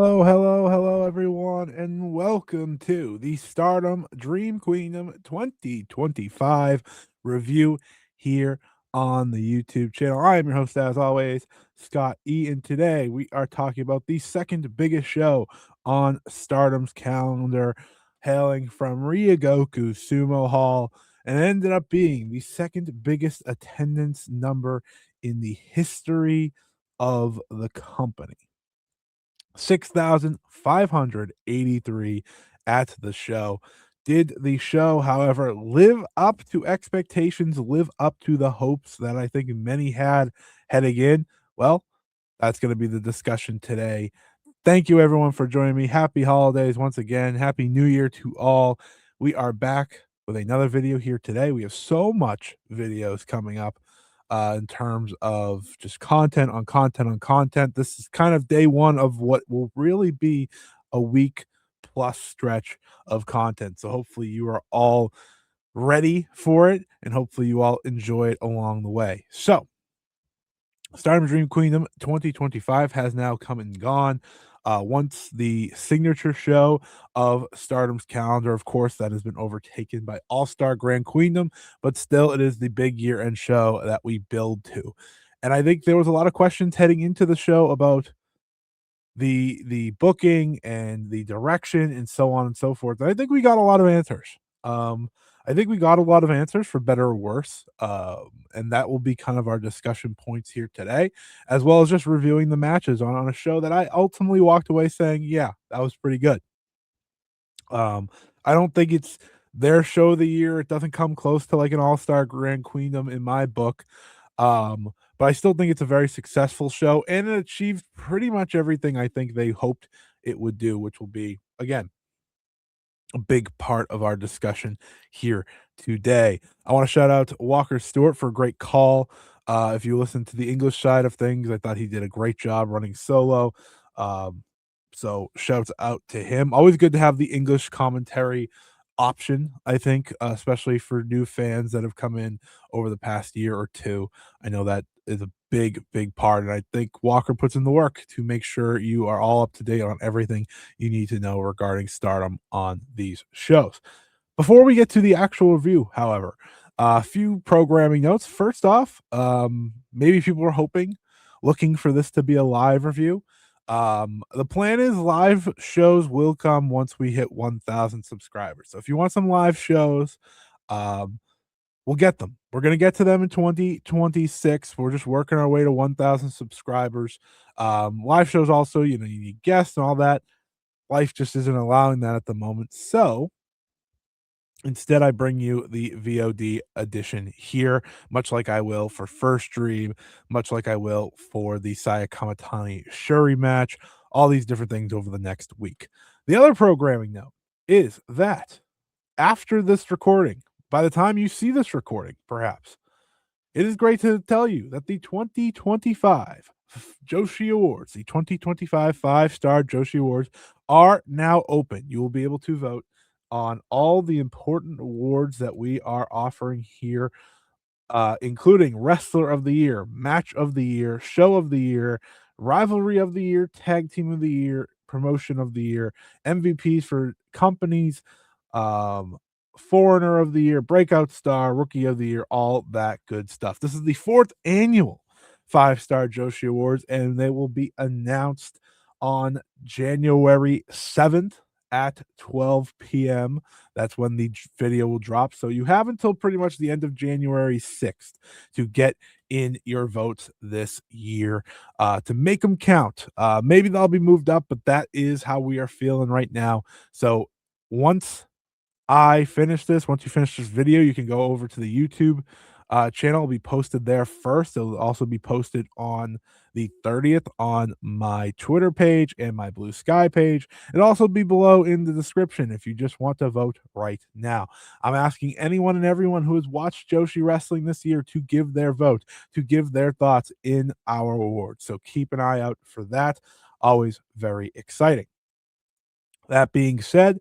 Hello, hello, hello, everyone, and welcome to the Stardom Dream Queendom 2025 review here on the YouTube channel. I am your host, as always, Scott E. And today we are talking about the second biggest show on Stardom's calendar, hailing from Ryogoku Sumo Hall, and it ended up being the second biggest attendance number in the history of the company. 6,583 at the show. Did the show, however, live up to expectations, live up to the hopes that I think many had heading in? Well, that's going to be the discussion today. Thank you, everyone, for joining me. Happy holidays once again. Happy New Year to all. We are back with another video here today. We have so much videos coming up in terms of just content on content on content. This is kind of day one of what will really be a week plus stretch of content. So hopefully you are all ready for it, and hopefully you all enjoy it along the way. So Stardom Dream Queendom 2025 has now come and gone. Once the signature show of Stardom's calendar, of course, that has been overtaken by All Star Grand Queendom, but still, it is the big year end show that we build to. And I think there was a lot of questions heading into the show about the booking and the direction and so on and so forth. And I think we got a lot of answers. Um, I think we got a lot of answers for better or worse. And that will be kind of our discussion points here today, as well as just reviewing the matches on a show that I ultimately walked away saying, yeah, that was pretty good. I don't think it's their show of the year. It doesn't come close to like an all-star Grand Queendom in my book. But I still think it's a very successful show, and it achieved pretty much everything I think they hoped it would do, which will be, again, a big part of our discussion here today. I want to shout out to Walker Stewart for a great call. If you listen to the English side of things, I thought he did a great job running solo. Um, so shouts out to him. Always good to have the English commentary option, I think, especially for new fans that have come in over the past year or two. I know that is a big, big part. And I think Walker puts in the work to make sure you are all up to date on everything you need to know regarding Stardom on these shows. Before we get to the actual review, however, a few programming notes. First off, maybe people are looking for this to be a live review. The plan is live shows will come once we hit 1,000 subscribers. So if you want some live shows, um, we'll get them. We're going to get to them in 2026. We're just working our way to 1,000 subscribers. Live shows also, you need guests and all that. Life just isn't allowing that at the moment. So instead, I bring you the VOD edition here, much like I will for First Dream, much like I will for the Saya Kamitani Shuri match, all these different things over the next week. The other programming note is that after this recording, by the time you see this recording, perhaps, it is great to tell you that the 2025 Joshi Awards, the 2025 5-star Joshi Awards, are now open. You will be able to vote on all the important awards that we are offering here, including Wrestler of the Year, Match of the Year, Show of the Year, Rivalry of the Year, Tag Team of the Year, Promotion of the Year, MVPs for companies, um, Foreigner of the Year, Breakout Star, Rookie of the Year, all that good stuff. This is the 4th annual 5-star Joshi Awards, and they will be announced on January 7th at 12 p.m. That's when the video will drop. So you have until pretty much the end of January 6th to get in your votes this year, to make them count. Maybe they'll be moved up, but that is how we are feeling right now. So once I finish this, once you finish this video, you can go over to the YouTube channel. Will be posted there first. It'll also be posted on the 30th on my Twitter page and my Blue Sky page. It'll also be below in the description if you just want to vote right now. I'm asking anyone and everyone who has watched Joshi Wrestling this year to give their vote, to give their thoughts in our awards. So keep an eye out for that. Always very exciting. That being said,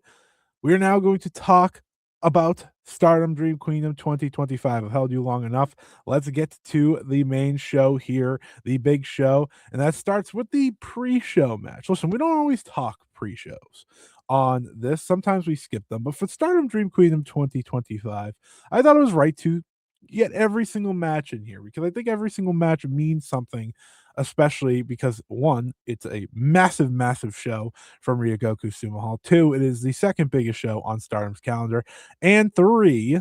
we are now going to talk about Stardom Dream Queendom 2025. I've held you long enough. Let's get to the main show here, the big show, and that starts with the pre-show match. Listen, we don't always talk pre-shows on this. Sometimes we skip them, but for Stardom Dream Queendom 2025, I thought it was right to get every single match in here because I think every single match means something, especially because one, it's a massive, massive show from Ryogoku Sumo Hall. Two, it is the second biggest show on Stardom's calendar. And three,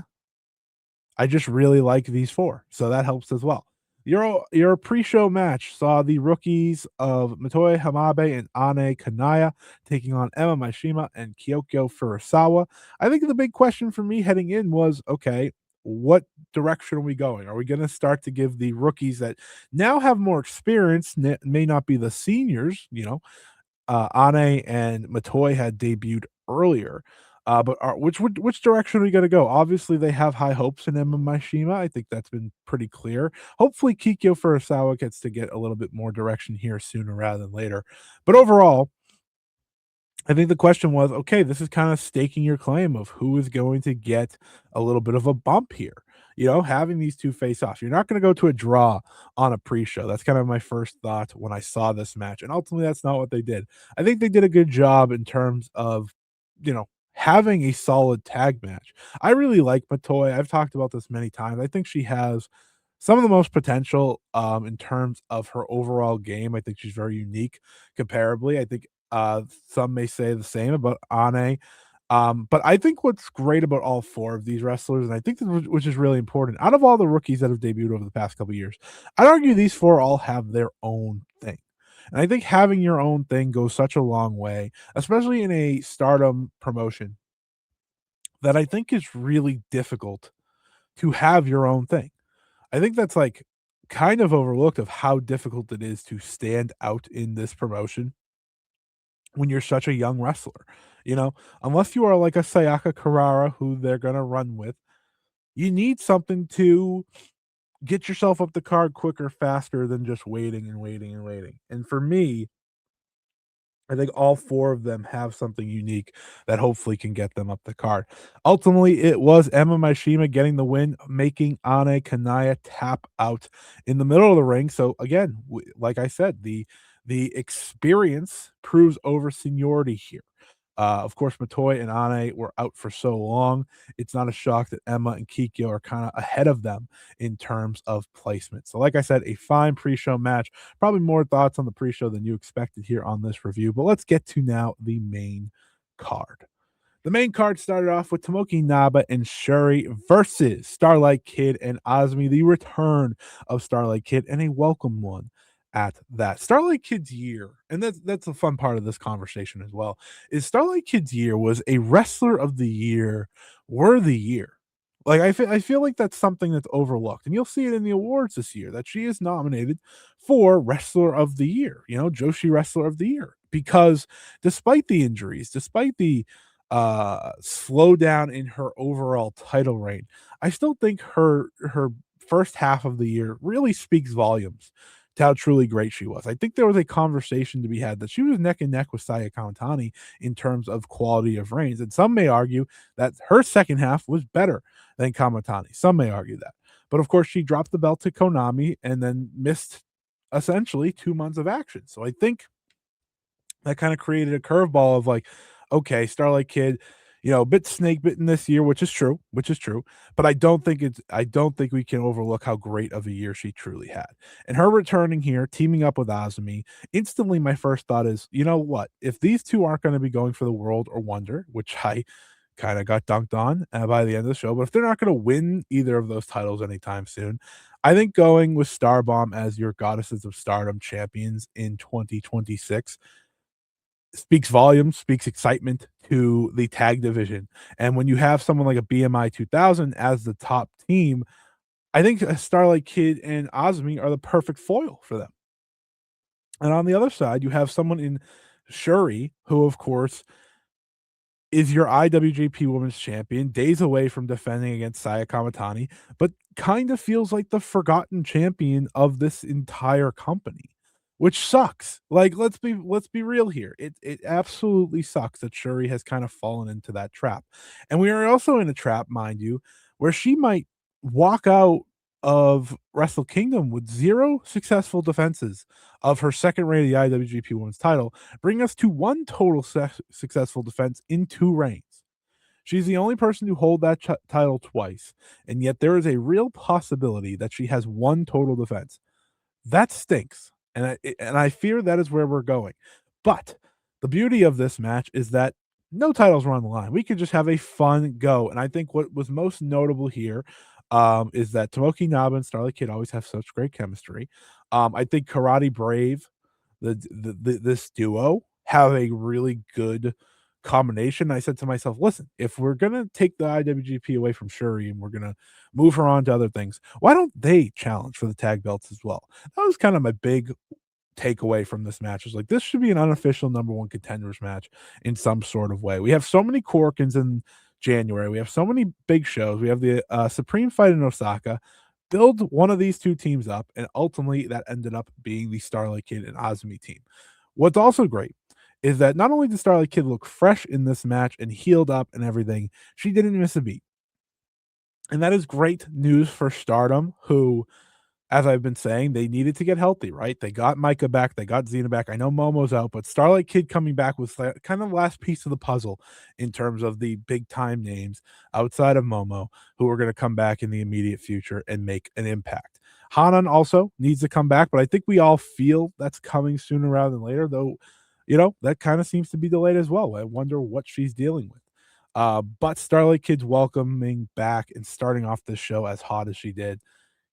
I just really like these four, so that helps as well. Your pre-show match saw the rookies of Mitoe Hamabe and Ane Kanaya taking on Emma Mishima and Kyoko Furusawa. I think the big question for me heading in was, okay, what direction are we going? Are we going to start to give the rookies that now have more experience, may not be the seniors, Ane and Matoy had debuted earlier. But which direction are we gonna go? Obviously, they have high hopes in Emma Mishima. I think that's been pretty clear. Hopefully, Kikyo Furusawa gets to get a little bit more direction here sooner rather than later. But overall, I think the question was, okay, this is kind of staking your claim of who is going to get a little bit of a bump here. Having these two face off. You're not going to go to a draw on a pre-show. That's kind of my first thought when I saw this match. And ultimately, that's not what they did. I think they did a good job in terms of, having a solid tag match. I really like Matoy. I've talked about this many times. I think she has some of the most potential in terms of her overall game. I think she's very unique comparably. I think some may say the same about Ane. But I think what's great about all four of these wrestlers, and I think this, which is really important, out of all the rookies that have debuted over the past couple years, I'd argue these four all have their own thing. And I think having your own thing goes such a long way, especially in a stardom promotion that I think is really difficult to have your own thing. I think that's like kind of overlooked of how difficult it is to stand out in this promotion when you're such a young wrestler. Unless you are like a Sayaka Carrara who they're going to run with, you need something to get yourself up the card quicker, faster than just waiting and waiting and waiting. And for me, I think all four of them have something unique that hopefully can get them up the card. Ultimately, it was Emma Mishima getting the win, making Ane Kanaya tap out in the middle of the ring. So again, like I said, the experience proves over seniority here. Of course, Matoy and Ane were out for so long. It's not a shock that Emma and Kikyo are kind of ahead of them in terms of placement. So, like I said, a fine pre-show match. Probably more thoughts on the pre-show than you expected here on this review. But let's get to now the main card. The main card started off with Tomoki Naba and Shuri versus Starlight Kid and Azumi, the return of Starlight Kid, and a welcome one at that. Starlight Kid's year, and that's a fun part of this conversation as well, is Starlight Kid's year was a Wrestler of the Year worthy year. Like I feel like that's something that's overlooked, and you'll see it in the awards this year that she is nominated for Wrestler of the Year, Joshi Wrestler of the Year, because despite the injuries, despite the slowdown in her overall title reign, I still think her first half of the year really speaks volumes to how truly great she was. I think there was a conversation to be had that she was neck and neck with Saya Kamitani in terms of quality of reigns, and some may argue that her second half was better than Kamitani. Some may argue that. But of course, she dropped the belt to Konami and then missed essentially 2 months of action. So I think that kind of created a curveball of like, okay, Starlight Kid, a bit snake bitten this year, which is true. But I don't think we can overlook how great of a year she truly had. And her returning here, teaming up with Azumi, instantly my first thought is, you know what? If these two aren't going to be going for the World or Wonder, which I kind of got dunked on by the end of the show, but if they're not going to win either of those titles anytime soon, I think going with Starbomb as your Goddesses of Stardom champions in 2026 speaks volumes, speaks excitement to the tag division. And when you have someone like a BMI 2000 as the top team, I think Starlight Kid and Azumi are the perfect foil for them. And on the other side, you have someone in Shuri, who, of course, is your IWGP Women's Champion, days away from defending against Saya Kamitani, but kind of feels like the forgotten champion of this entire company. which sucks. Like, let's be real here. It absolutely sucks that Shuri has kind of fallen into that trap. And we are also in a trap, mind you, where she might walk out of Wrestle Kingdom with 0 successful defenses of her second reign of the IWGP Women's title, bring us to 1 total successful defense in 2 reigns. She's the only person to hold that title twice, and yet there is a real possibility that she has 1 total defense. That stinks, and I fear that is where we're going. But the beauty of this match is that no titles were on the line. We could just have a fun go, and I think what was most notable here, is that Tomoki Naba and Starlight Kid always have such great chemistry. I think Karate Brave, this duo, have a really good combination. I said to myself, "Listen, if we're gonna take the IWGP away from Shuri and we're gonna move her on to other things, why don't they challenge for the tag belts as well?" That was kind of my big takeaway from this match. Was like, this should be an unofficial number one contenders match in some sort of way. We have so many Corkins in January. We have so many big shows. We have the Supreme fight in Osaka. Build one of these two teams up, and ultimately that ended up being the Starlight Kid and Azumi team. What's also great is that not only did Starlight Kid look fresh in this match and healed up and everything, she didn't miss a beat. And that is great news for Stardom, who, as I've been saying, they needed to get healthy, right? They got Micah back, they got Xena back. I know Momo's out, but Starlight Kid coming back was kind of the last piece of the puzzle in terms of the big time names outside of Momo who are going to come back in the immediate future and make an impact. Hanan also needs to come back, but I think we all feel that's coming sooner rather than later, though, that kind of seems to be delayed as well. I wonder what she's dealing with. But Starlight Kid's welcoming back and starting off this show as hot as she did.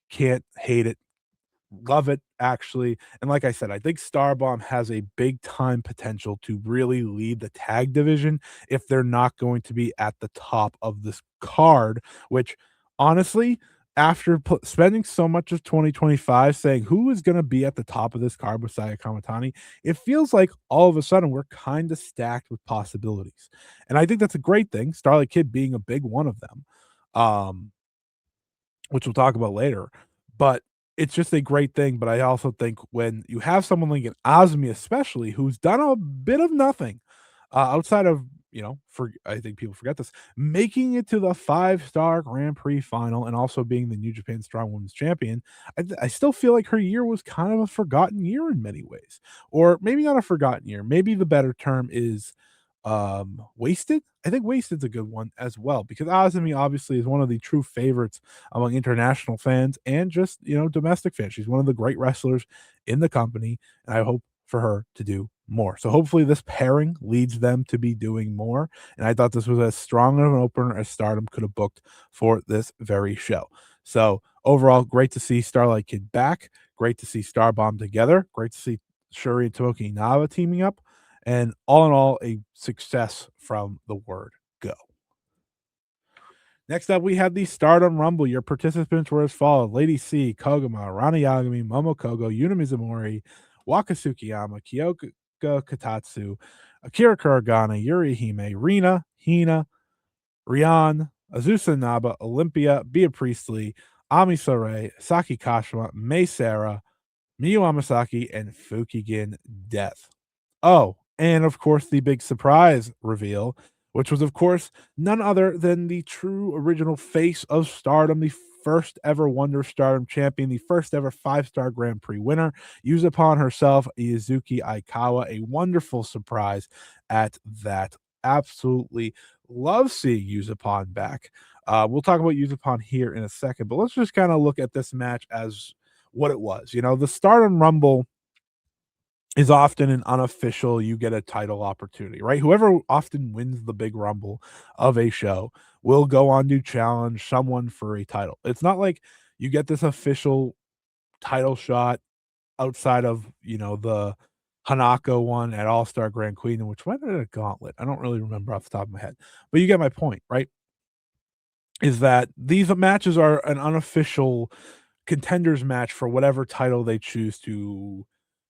Can't hate it. Love it, actually. And like I said, I think Starbomb has a big time potential to really lead the tag division if they're not going to be at the top of this card, which honestly, after spending so much of 2025 saying who is going to be at the top of this card with Saya Kamitani, it feels like all of a sudden we're kind of stacked with possibilities. And I think that's a great thing, Starlight Kid being a big one of them. Which we'll talk about later. But it's just a great thing. But I also think when you have someone like an Azumi, especially, who's done a bit of nothing outside of, for I think people forget this, making it to the 5-star Grand Prix final and also being the New Japan Strong Women's Champion, I still feel like her year was kind of a forgotten year in many ways. Or maybe not a forgotten year. Maybe the better term is wasted. I think wasted's a good one as well, because Azumi obviously is one of the true favorites among international fans and just, domestic fans. She's one of the great wrestlers in the company, and I hope for her to do more. So hopefully this pairing leads them to be doing more, and I thought this was as strong of an opener as Stardom could have booked for this very show. So overall, great to see Starlight Kid back, great to see Starbomb together, great to see Shuri and Tomoki Naba teaming up, and all in all, a success from the word go. Next up, we have the Stardom Rumble. Your participants were as follows: Lady C, Koguma, Rana Yagami, Momo Kogo, Yuna Mizumori, Waka Tsukiyama, Kyoka Katatsu, Akira Kuragana, Yuri Hime, Rina, Hina, Rian, Azusa Naba, Olympia, Bea Priestley, Ami Sourei, Saki Kashima, Mei Sarah, Miyu Amasaki, and Fukigen Death. Oh, and of course, the big surprise reveal, which was, of course, none other than the true original face of Stardom, the first ever Wonder Stardom champion, the first ever 5-star Grand Prix winner, Yuzupon herself, Yuzuki Aikawa. A wonderful surprise at that. Absolutely love seeing Yuzupon back. We'll talk about Yuzupon here in a second, but let's just kind of look at this match as what it was. The Stardom Rumble is often an unofficial, you get a title opportunity, right? Whoever often wins the big rumble of a show will go on to challenge someone for a title. It's not like you get this official title shot outside of, the Hanako one at All Star Grand Queen, which might have been a gauntlet. I don't really remember off the top of my head, but you get my point, right? Is that these matches are an unofficial contenders match for whatever title they choose to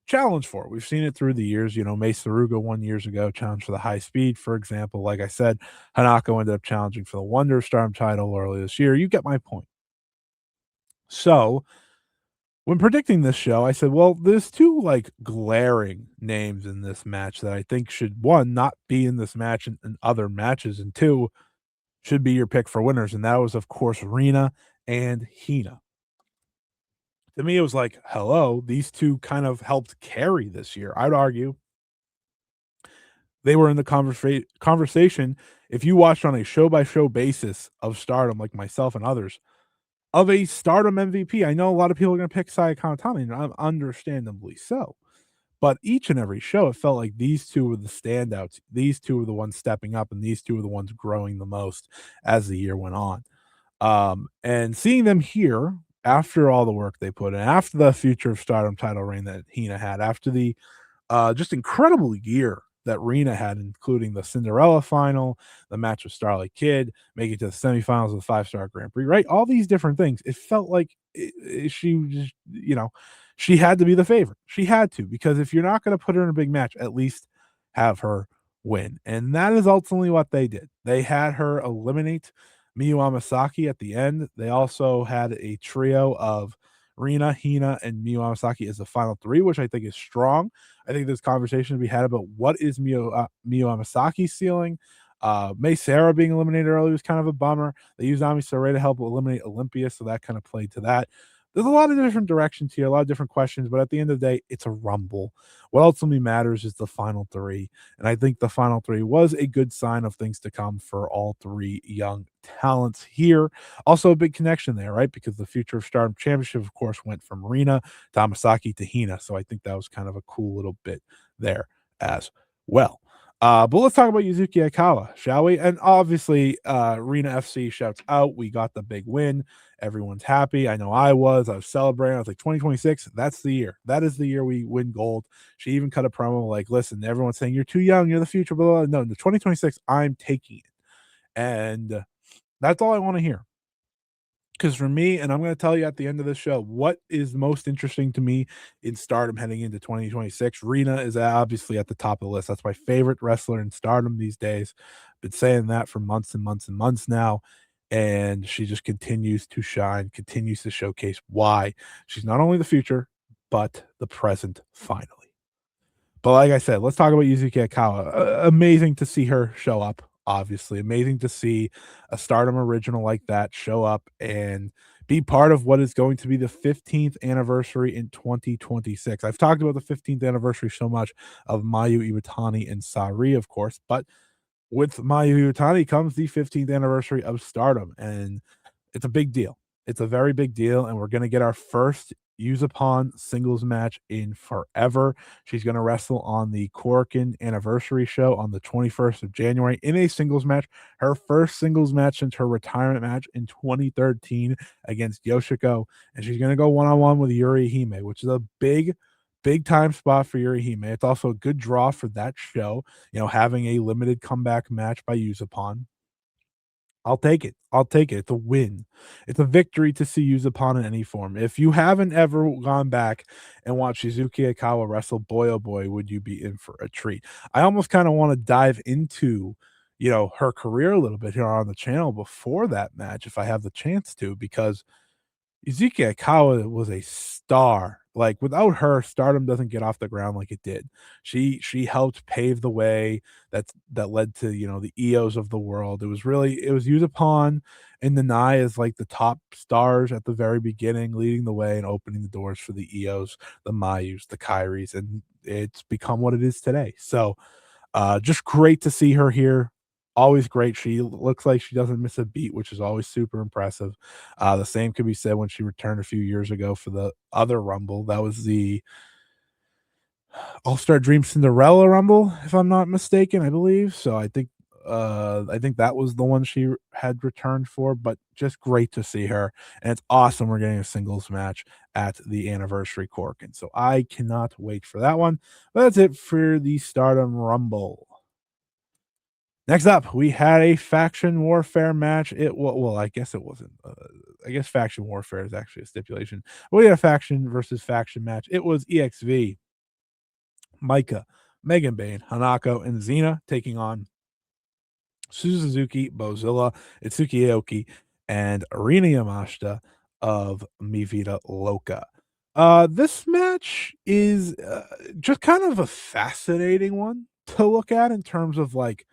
challenge for. We've seen it through the years. Mace Saruga won years ago, challenged for the high speed, for example. Like I said, Hanako ended up challenging for the Wonder Storm title earlier this year. You get my point. So When predicting this show, I said, "Well, there's 2, like, glaring names in this match that I think should, 1, not be in this match and other matches, and 2, should be your pick for winners," and that was, of course, Rina and Hina. To me, it was like, hello, these 2 kind of helped carry this year. I'd argue they were in the conversation if you watched on a show-by-show basis of Stardom, like myself and others, of a Stardom MVP. I know a lot of people are gonna pick Saya Kamitani, and understandably so. But each and every show, it felt like these 2 were the standouts. These 2 were the ones stepping up, and these 2 were the ones growing the most as the year went on. And seeing them here after all the work they put in, after the Future of Stardom title reign that Hina had, after the just incredible year that Rena had, including the Cinderella final, the match with Starlight Kid, making it to the semifinals of the 5-star Grand Prix, right? All these different things. It felt like she just, she had to be the favorite. She had to, because if you're not going to put her in a big match, at least have her win. And that is ultimately what they did. They had her eliminate Miyu Amasaki at the end. They also had a trio of Rina, Hina, and Miyu Amasaki as the final 3, which I think is strong. I think there's conversation to be had about what is Miyu Amasaki's ceiling. May Sarah being eliminated early was kind of a bummer. They used Ami Sareee to help eliminate Olympia, so that kind of played to that. There's a lot of different directions here, a lot of different questions, but at the end of the day, it's a rumble. What ultimately matters is the final 3, and I think the final 3 was a good sign of things to come for all 3 young talents here. Also, a big connection there, right? Because the Future of Stardom Championship, of course, went from Rina to Amasaki to Hina, so I think that was kind of a cool little bit there as well. But let's talk about Yuzuki Aikawa, shall we? And obviously, Rena FC shouts out. We got the big win. Everyone's happy. I know I was. I was celebrating. I was like, 2026, that's the year. That is the year we win gold. She even cut a promo like, listen, everyone's saying you're too young, you're the future, blah, blah, blah. No, the 2026, I'm taking it. And that's all I want to hear. Because for me, and I'm going to tell you at the end of the show, what is most interesting to me in Stardom heading into 2026, Rena is obviously at the top of the list. That's my favorite wrestler in Stardom these days. Been saying that for months and months and months now. And she just continues to shine, continues to showcase why she's not only the future, but the present finally. But like I said, let's talk about Yuzuki Aikawa. Amazing to see her show up, obviously. Amazing to see a Stardom original like that show up and be part of what is going to be the 15th anniversary in 2026. I've talked about the 15th anniversary so much of Mayu Iwatani and Sareee, of course, but with Mayu Iwatani comes the 15th anniversary of Stardom, and it's a big deal. It's a very big deal, and we're gonna get our first Use Upon singles match in forever. She's gonna wrestle on the Korakuen anniversary show on the 21st of January in a singles match. Her first singles match since her retirement match in 2013 against Yoshiko, and she's gonna go one-on-one with Yuri Hime, which is a big time spot for Yuri Hime. It's also a good draw for that show, having a limited comeback match by Use Upon. I'll take it. I'll take it. It's a win. It's a victory to see Use Upon in any form. If you haven't ever gone back and watched Shizuki Aikawa wrestle, boy, oh boy, would you be in for a treat. I almost kind of want to dive into, her career a little bit here on the channel before that match, if I have the chance to, because Yuzuki Aikawa was a star. Like, without her, Stardom doesn't get off the ground like it did. She helped pave the way that led to, the EOs of the world. It was used upon in the Nai as like the top stars at the very beginning, leading the way and opening the doors for the EOs, the Mayus, the Kairis, and it's become what it is today. So just great to see her here. Always great. She looks like she doesn't miss a beat, which is always super impressive. The same could be said when she returned a few years ago for the other Rumble. That was the All-Star Dream Cinderella Rumble, if I'm not mistaken, I believe. So I think that was the one she had returned for, but just great to see her. And it's awesome we're getting a singles match at the anniversary Corkin. So I cannot wait for that one. But that's it for the Stardom Rumble. Next up, we had a faction warfare match. Well, I guess it wasn't. I guess faction warfare is actually a stipulation. We had a faction versus faction match. It was EXV, Micah, Megan Bain, Hanako, and Xena taking on Suzuki, Bozilla, Itsuki Aoki, and Arina Yamashita of Mi Vida Loca. This match is, just kind of a fascinating one to look at in terms of, like,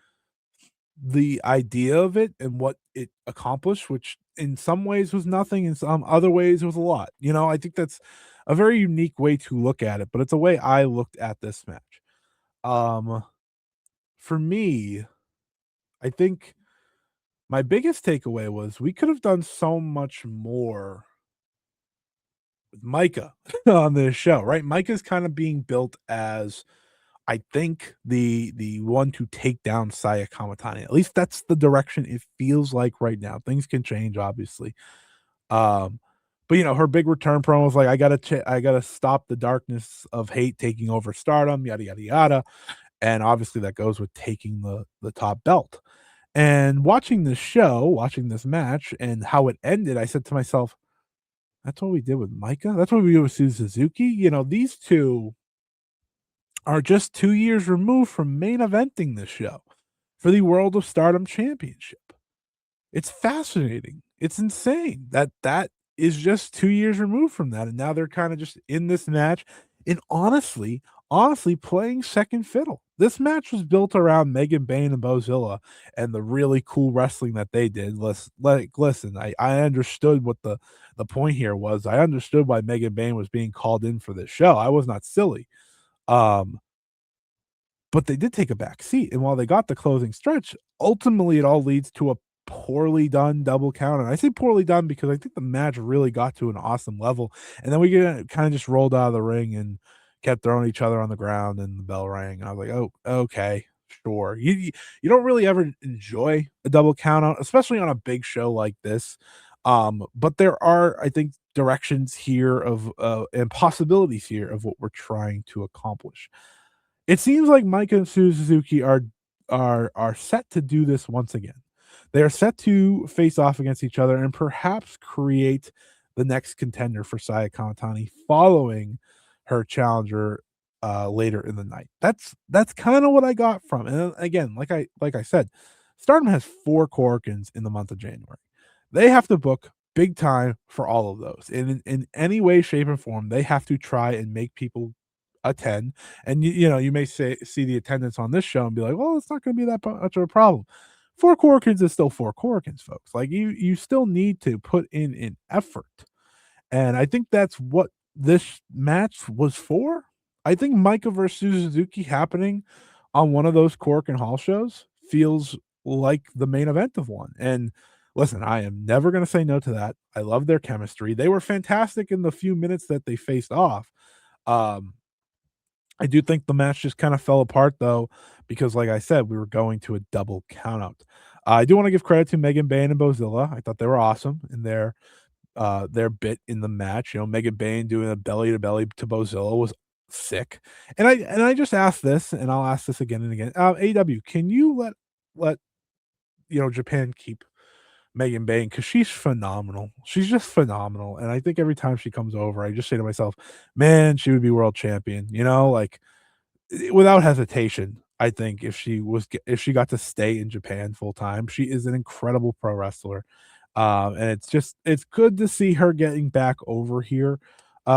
the idea of it and what it accomplished, which in some ways was nothing, in some other ways was a lot. You know, I think that's a very unique way to look at it, but it's a way I looked at this match. Um, for me, I think my biggest takeaway was we could have done so much more with Micah on this show, right? Micah's kind of being built as, I think, the one to take down Saya Kamitani. At least that's the direction it feels like right now. Things can change, obviously. Um, but you know, her big return promo was like, I gotta stop the darkness of hate taking over Stardom, yada yada yada." And obviously, that goes with taking the top belt. And watching this show, watching this match, and how it ended, I said to myself, "That's what we did with Micah. That's what we did with Suzuki." You know, these two are just 2 years removed from main eventing this show for the World of Stardom Championship. It's fascinating. It's insane that that is just 2 years removed from that, and now they're kinda just in this match and honestly playing second fiddle. This match was built around Megan Bayne and Bozilla and the really cool wrestling that they did. Listen, I understood what the point here was. I understood why Megan Bayne was being called in for this show. I was not silly. Um, but they did take a back seat, and while they got the closing stretch, ultimately it all leads to a poorly done double count, and I say poorly done because I think the match really got to an awesome level, and then we get kinda just rolled out of the ring and kept throwing each other on the ground, and the bell rang, and I was like, "Oh, okay, sure." You don't really ever enjoy a double count out, especially on a big show like this, but there are, I think, directions here of, and possibilities here of what we're trying to accomplish. It seems like Micah and Suzuki are set to do this once again. They are set to face off against each other and perhaps create the next contender for Saya Kamitani following her challenger later in the night. That's kind of what I got from it. And again, like I said, Stardom has 4 Corkins in the month of January. They have to book big time for all of those. And in any way, shape, or form, they have to try and make people attend. And you know, you may see the attendance on this show and be like, well, it's not going to be that much of a problem. 4 Corkins is still 4 Corkins, folks. Like you still need to put in an effort. And I think that's what this match was for. I think Micah versus Suzuki happening on one of those Cork and Hall shows feels like the main event of one. And listen, I am never going to say no to that. I love their chemistry. They were fantastic in the few minutes that they faced off. Um, I do think the match just kind of fell apart though, because like I said, we were going to a double countout. I do want to give credit to Megan Bayne and Bozilla. I thought they were awesome in their bit in the match. You know, Megan Bayne doing a belly to belly to Bozilla was sick. And I just asked this, and I'll ask this again and again. AW, can you let you know Japan keep Megan Bayne because she's phenomenal. She's just phenomenal. And I think every time she comes over, I just say to myself, man, she would be world champion. You know, like without hesitation, I think if she got to stay in Japan full time, she is an incredible pro wrestler. And it's good to see her getting back over here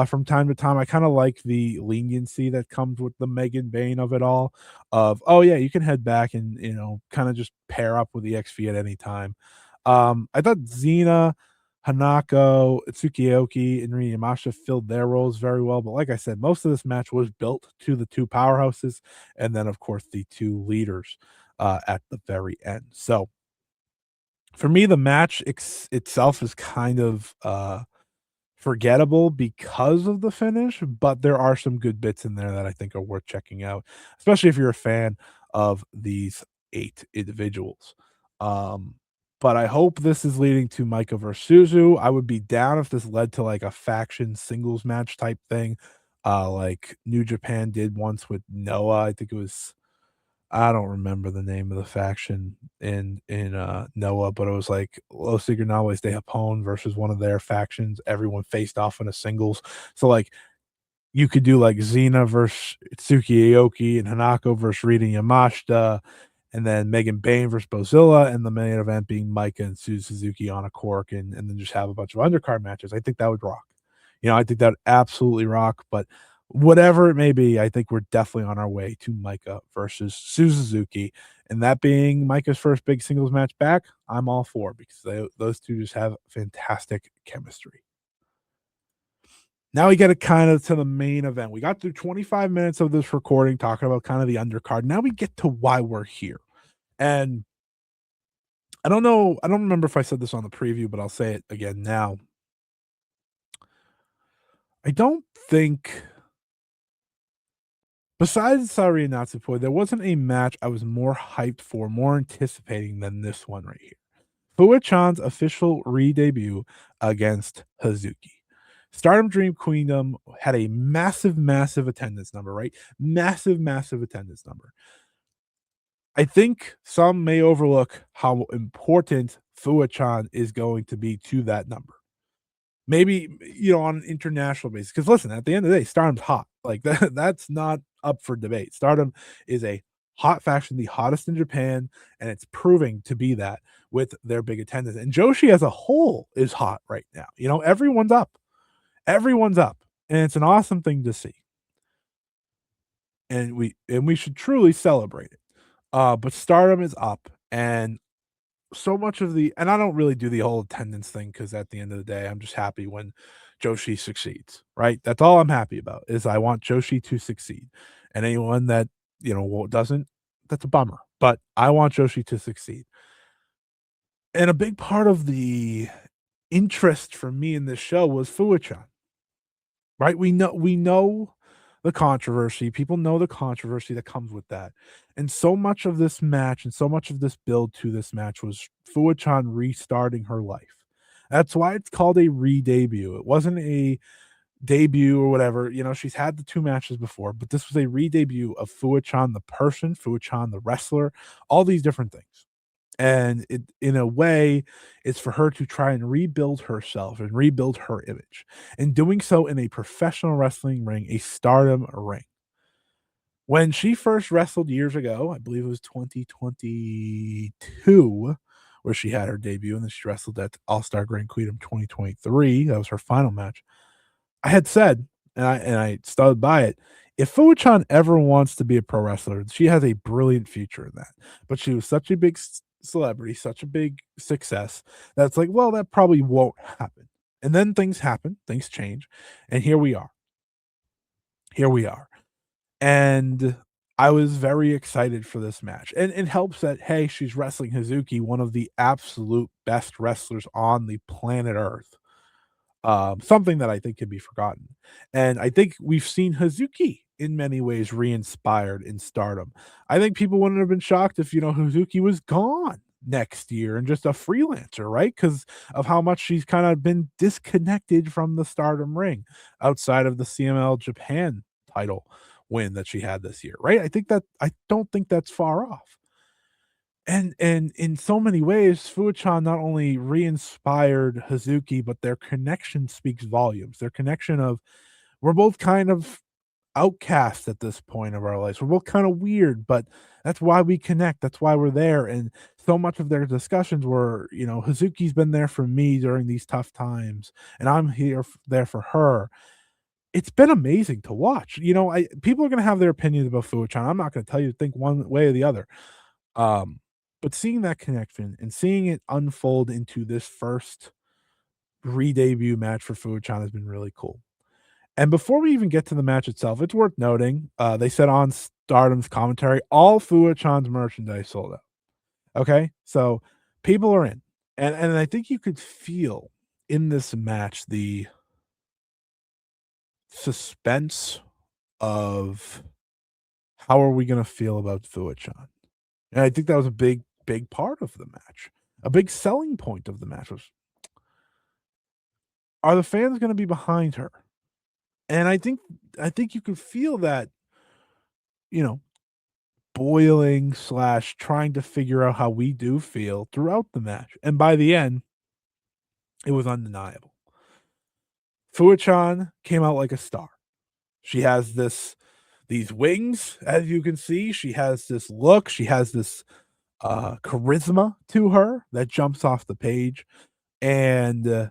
from time to time. I kind of like the leniency that comes with the Megan Bayne of it all. Of oh yeah, you can head back and you know kind of just pair up with the XV at any time. I thought Xena, Hanako, Tsukiyoki, and Rin Yamashita filled their roles very well. But like I said, most of this match was built to the 2 powerhouses, and then of course the 2 leaders at the very end. So for me, the match itself is kind of forgettable because of the finish, but there are some good bits in there that I think are worth checking out, especially if you're a fan of these 8 individuals. Um, but I hope this is leading to Micah versus Suzu. I would be down if this led to like a faction singles match type thing, like New Japan did once with Noah. I think it was I don't remember the name of the faction in Noah, but it was like Los Signales de Japón versus one of their factions. Everyone faced off in a singles. So like you could do like Xena versus Tsukiyoki and Hanako versus Rita Yamashita, and then Megan Bayne versus Bozilla, and the main event being Micah and Suzuki on a cork, and then just have a bunch of undercard matches. I think that would rock. I think that absolutely rock, but whatever it may be, I think we're definitely on our way to Micah versus Suzuki, and that being Micah's first big singles match back, I'm all for because those 2 just have fantastic chemistry. Now we get it kind of to the main event. We got through 25 minutes of this recording talking about kind of the undercard. Now we get to why we're here. And I don't know, I don't remember if I said this on the preview, but I'll say it again now. I don't think besides Sareee-Natsupoi, there wasn't a match I was more hyped for, more anticipating than this one right here. Fuwa-chan's official re-debut against Hazuki. Stardom Dream Queendom had a massive, massive attendance number, right? Massive, massive attendance number. I think some may overlook how important Fuwa-chan is going to be to that number. Maybe, on an international basis. Because listen, at the end of the day, Stardom's hot. Like that's not up for debate. Stardom is a hot faction, the hottest in Japan, and it's proving to be that with their big attendance. And Joshi as a whole is hot right now. Everyone's up. Everyone's up. And it's an awesome thing to see. And we should truly celebrate it. But Stardom is up, and so much of the and I don't really do the whole attendance thing because at the end of the day, I'm just happy when Joshi succeeds, right? That's all I'm happy about is I want Joshi to succeed. And anyone that, doesn't, that's a bummer. But I want Joshi to succeed. And a big part of the interest for me in this show was Fuwa-chan, right? We know the controversy. People know the controversy that comes with that. And so much of this match and so much of this build to this match was Fuwa-chan restarting her life. That's why it's called a re-debut. It wasn't a debut or whatever. She's had the 2 matches before, but this was a re-debut of Fuwa-chan the person, Fuwa-chan the wrestler, all these different things. And it, in a way, it's for her to try and rebuild herself and rebuild her image, and doing so in a professional wrestling ring, a Stardom ring. When she first wrestled years ago, I believe it was 2022, where she had her debut, and then she wrestled at All-Star Grand Queendom 2023. That was her final match. I had said, and I stood by it, if Fuwa-chan ever wants to be a pro wrestler, she has a brilliant future in that. But she was such a big celebrity, such a big success, that's like, well, that probably won't happen. And then things happen, things change, and here we are. Here we are. And I was very excited for this match. And it helps that, hey, she's wrestling Hazuki, one of the absolute best wrestlers on the planet Earth. Something that I think can be forgotten. And I think we've seen Hazuki in many ways re-inspired in Stardom. I think people wouldn't have been shocked if, Hazuki was gone next year and just a freelancer, right? Because of how much she's kind of been disconnected from the Stardom ring outside of the CML Japan title win that she had this year, right? I don't think that's far off. And in so many ways, Fuwa-chan not only re-inspired Hazuki, but their connection speaks volumes. Their connection of we're both kind of outcasts at this point of our lives. We're both kind of weird, but that's why we connect. That's why we're there. And so much of their discussions were, Hazuki's been there for me during these tough times, and I'm there for her. It's been amazing to watch. People are gonna have their opinions about Fuwa-chan. I'm not gonna tell you to think one way or the other. Um, but seeing that connection and seeing it unfold into this first re-debut match for Fuwa-chan has been really cool. And before we even get to the match itself, it's worth noting, they said on Stardom's commentary, all Fuwa-chan's merchandise sold out. Okay? So people are in. And I think you could feel in this match the suspense of how are we gonna feel about Fuwa-chan? And I think that was a big, big part of the match. A big selling point of the match was, are the fans gonna be behind her? And I think you could feel that, you know, boiling slash trying to figure out how we do feel throughout the match. And by the end, it was undeniable. Fuwa-chan came out like a star. She has these wings, as you can see. She has this look. She has this charisma to her that jumps off the page. And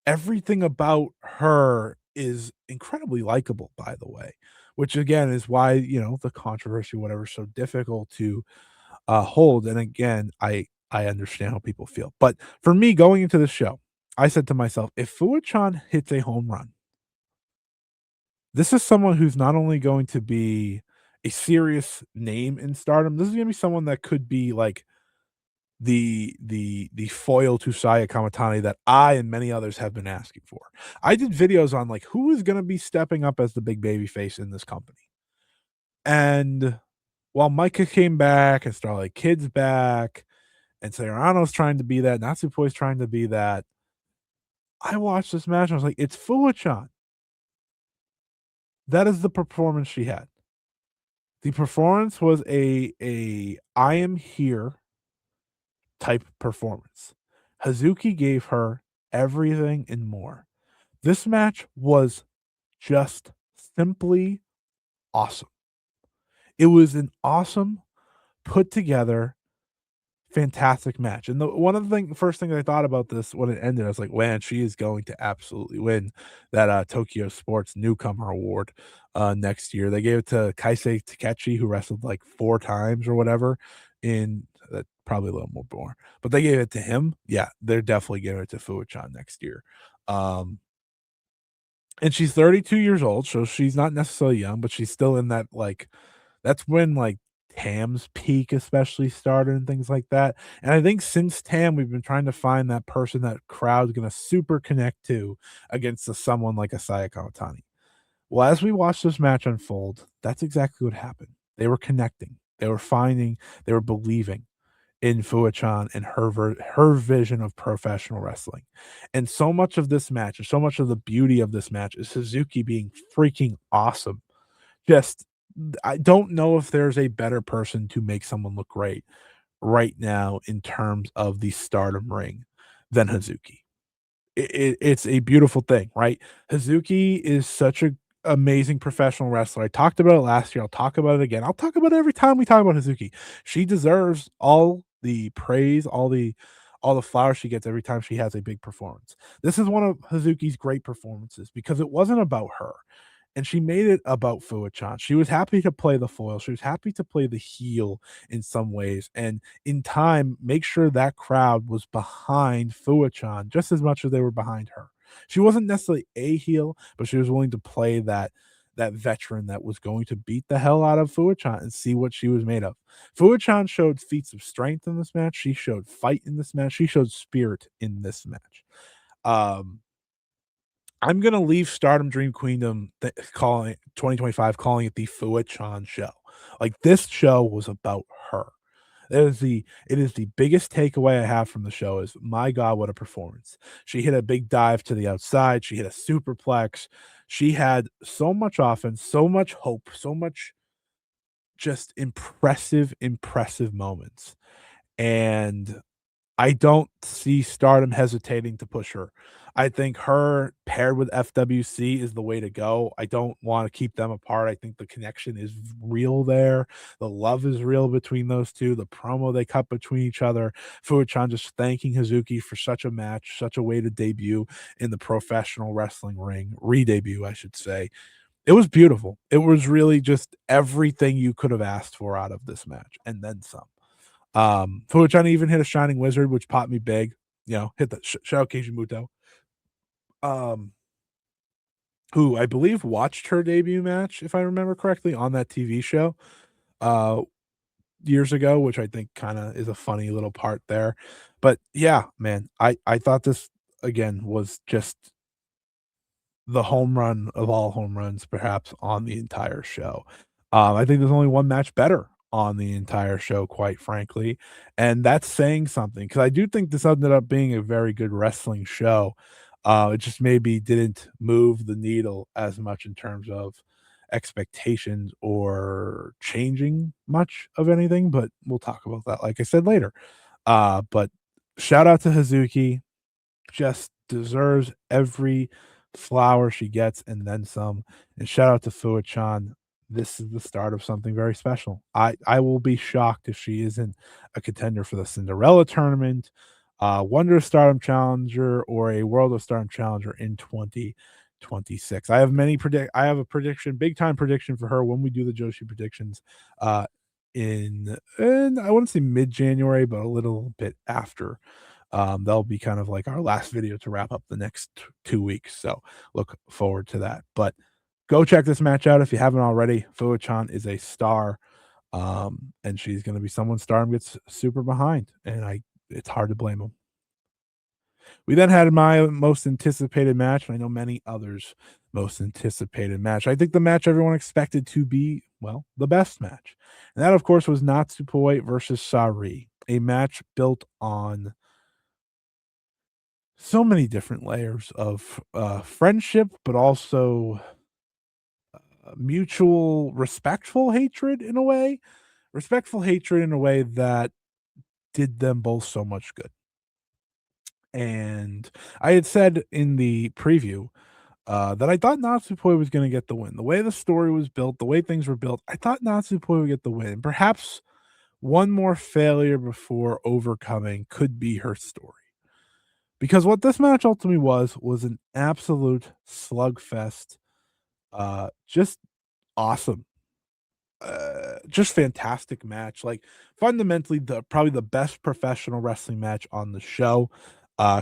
everything about her is incredibly likable, by the way, which again is why, the controversy, whatever, is so difficult to hold. And again, I understand how people feel. But for me, going into the show, I said to myself, if Fuwa-chan hits a home run, this is someone who's not only going to be a serious name in Stardom, this is gonna be someone that could be like the foil to Saya Kamitani that I and many others have been asking for. I did videos on like who is gonna be stepping up as the big baby face in this company. And while Micah came back and Starlight Kid's back, and Sareee-Natsupoi trying to be that, Natsupoi's trying to be that, I watched this match and I was like, "It's Fuwa-chan." That is the performance she had. The performance was a "I am here" type performance. Hazuki gave her everything and more. This match was just simply awesome. It was an awesome, put together, fantastic match. And the one of the first thing I thought about this when it ended, I was like, man, she is going to absolutely win that Tokyo Sports Newcomer Award next year. They gave it to Kaisei Takechi, who wrestled like 4 times or whatever in probably a little more, but they gave it to him. Yeah, they're definitely giving it to Fuwa-chan next year. Um, and she's 32 years old, so she's not necessarily young, but she's still in that like that's when like Tam's peak especially started and things like that. And I think since Tam, we've been trying to find that person that crowd's gonna super connect to against someone like a Saya Kamitani. Well, as we watched this match unfold, that's exactly what happened. They were connecting. They were finding, they were believing in Fuwa-chan and her vision of professional wrestling. And so much of this match, and so much of the beauty of this match is Suzuki being freaking awesome. Just I don't know if there's a better person to make someone look great right now in terms of the Stardom ring than Hazuki. It's a beautiful thing, right? Hazuki is such a amazing professional wrestler. I talked about it last year. I'll talk about it again. I'll talk about it every time we talk about Hazuki. She deserves all the praise, all the flowers she gets every time she has a big performance. This is one of Hazuki's great performances because it wasn't about her. And she made it about Fuwa-chan. She was happy to play the foil. She was happy to play the heel in some ways, and in time, make sure that crowd was behind Fuwa-chan just as much as they were behind her. She wasn't necessarily a heel, but she was willing to play that veteran that was going to beat the hell out of Fuwa-chan and see what she was made of. Fuwa-chan showed feats of strength in this match. She showed fight in this match. She showed spirit in this match. Um, I'm gonna leave Stardom Dream Queendom calling 2025 calling it the Fuwa-chan show. Like this show was about her. It is the biggest takeaway I have from the show is my God, what a performance. She hit a big dive to the outside, she hit a superplex. She had so much offense, so much hope, so much just impressive moments. And I don't see Stardom hesitating to push her. I think her paired with FWC is the way to go. I don't wanna keep them apart. I think the connection is real there. The love is real between those 2. The promo they cut between each other. Fuwa-chan just thanking Hazuki for such a match, such a way to debut in the professional wrestling ring. Re-debut, I should say. It was beautiful. It was really just everything you could have asked for out of this match, and then some. Fuwa-chan even hit a Shining Wizard, which popped me big. Hit the shout out Keiji Muto, um, who I believe watched her debut match, if I remember correctly, on that TV show uh, years ago, which I think kind of is a funny little part there. But yeah, man, I thought this again was just the home run of all home runs, perhaps, on the entire show. I think there's only one match better on the entire show, quite frankly, and that's saying something because I do think this ended up being a very good wrestling show. It just maybe didn't move the needle as much in terms of expectations or changing much of anything, but we'll talk about that, like I said, later. But shout out to Hazuki, just deserves every flower she gets and then some. And shout out to Fuwa-chan. This is the start of something very special. I will be shocked if she isn't a contender for the Cinderella tournament. Wonder Stardom Challenger or a World of Stardom Challenger in 2026. I have a prediction, big time prediction for her when we do the Joshi predictions uh in I wouldn't say mid-January, but a little bit after. That'll be kind of like our last video to wrap up the next 2 weeks. So look forward to that. But go check this match out if you haven't already. Fuwa-chan is a star. And she's gonna be someone Stardom gets super behind. And I it's hard to blame them. We then had my most anticipated match, and I know many others' most anticipated match. I think the match everyone expected to be, well, the best match. And that, of course, was Natsupoi versus Sareee, a match built on so many different layers of friendship, but also mutual respectful hatred in a way. Respectful hatred in a way that did them both so much good. And I had said in the preview that I thought Natsupoi was going to get the win. The way the story was built, the way things were built, I thought Natsupoi would get the win. Perhaps one more failure before overcoming could be her story. Because what this match ultimately was an absolute slugfest. Just awesome. Just fantastic match. Like fundamentally, the probably the best professional wrestling match on the show.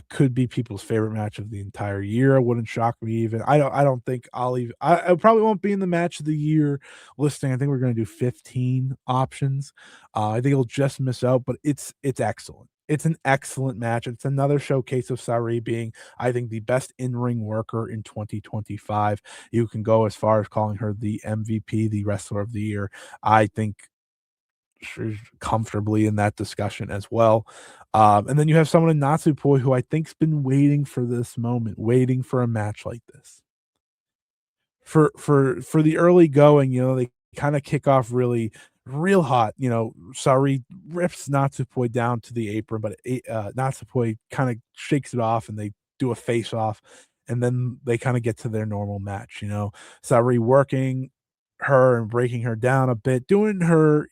Could be people's favorite match of the entire year. It wouldn't shock me even. I don't think I'll even I probably won't be in the match of the year listing. I think we're gonna do 15 options. I think it'll just miss out, but it's excellent. It's an excellent match. It's another showcase of Sareee being, I think, the best in-ring worker in 2025. You can go as far as calling her the MVP, the wrestler of the year. I think she's comfortably in that discussion as well. And then you have someone in Natsupoi who I think's been waiting for this moment, waiting for a match like this. For the early going, they kinda kick off real hot, Sareee rips Natsupoi down to the apron, but Natsupoi kinda shakes it off and they do a face off, and then they kinda get to their normal match, Sareee working her and breaking her down a bit, doing her,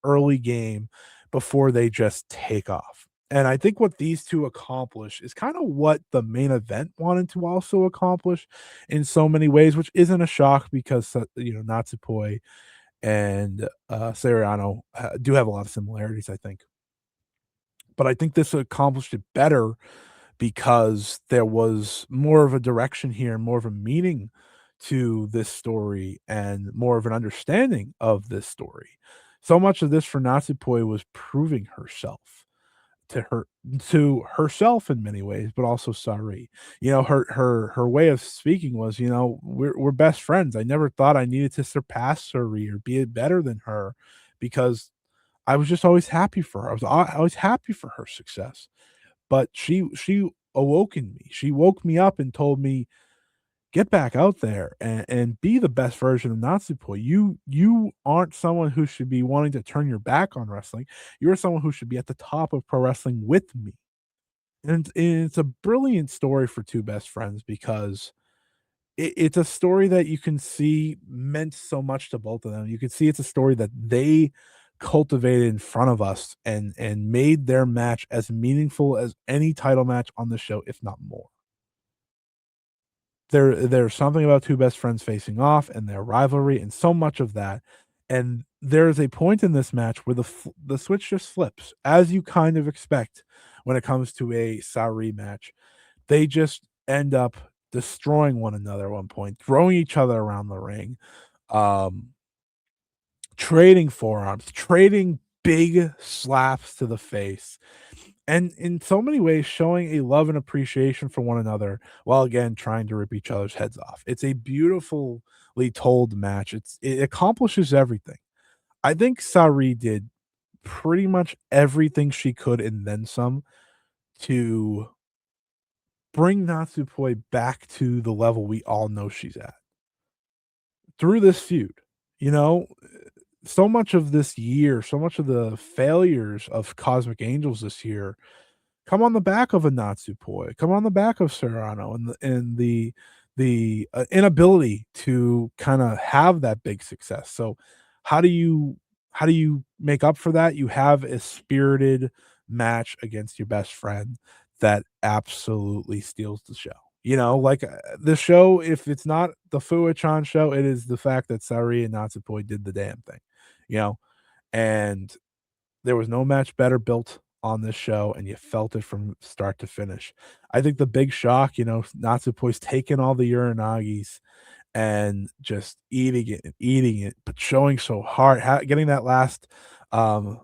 early game before they just take off. And I think what these 2 accomplish is kinda what the main event wanted to also accomplish in so many ways, which isn't a shock because, Natsupoi and, Sareee do have a lot of similarities, I think. But I think this accomplished it better because there was more of a direction here, more of a meaning to this story, and more of an understanding of this story. So much of this for Natsupoi was proving herself to her to herself in many ways, but also Sareee. Her way of speaking was, we're best friends. I never thought I needed to surpass Sareee or be better than her because I was just always happy for her. I was happy for her success. But she awoke in me. She woke me up and told me, "Get back out there and be the best version of Natsupoi. You aren't someone who should be wanting to turn your back on wrestling. You're someone who should be at the top of pro wrestling with me." And it's a brilliant story for 2 best friends because it's a story that you can see meant so much to both of them. You can see it's a story that they cultivated in front of us and made their match as meaningful as any title match on the show, if not more. There's something about 2 best friends facing off and their rivalry and so much of that, and there's a point in this match where the switch just flips, as you kind of expect when it comes to a Sareee match. They just end up destroying one another at one point, throwing each other around the ring, um, trading forearms, trading big slaps to the face, and in so many ways showing a love and appreciation for one another while again trying to rip each other's heads off. It's a beautifully told match. It accomplishes everything. I think Sareee did pretty much everything she could and then some to bring Natsupoi back to the level we all know she's at through this feud. You know, so much of this year, so much of the failures of Cosmic Angels this year come on the back of a Natsupoi, come on the back of Serrano, and the inability to kind of have that big success. So, how do you how do you make up for that? You have a spirited match against your best friend that absolutely steals the show. You know, like, the show, if it's not the Fuwa-chan show, it is the fact that Sareee and Natsupoi did the damn thing, you know? And there was no match better built on this show, and you felt it from start to finish. I think the big shock, Natsupoi's taking all the Uranagis and just eating it, but showing so hard, getting that last um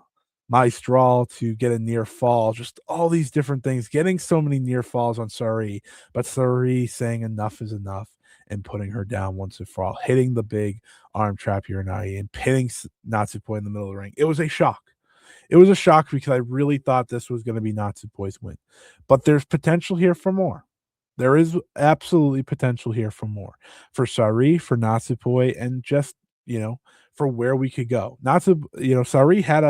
maestral to get a near fall, just all these different things, getting so many near falls on Sareee, but Sareee saying enough is enough and putting her down once and for all, hitting the big arm trap Uranagi and pinning Natsupoi in the middle of the ring. It was a shock. It was a shock because I really thought this was going to be Natsupoi's win. But there's potential here for more. There is absolutely potential here for more. For Sareee, for Natsupoi, and just, for where we could go. Sareee had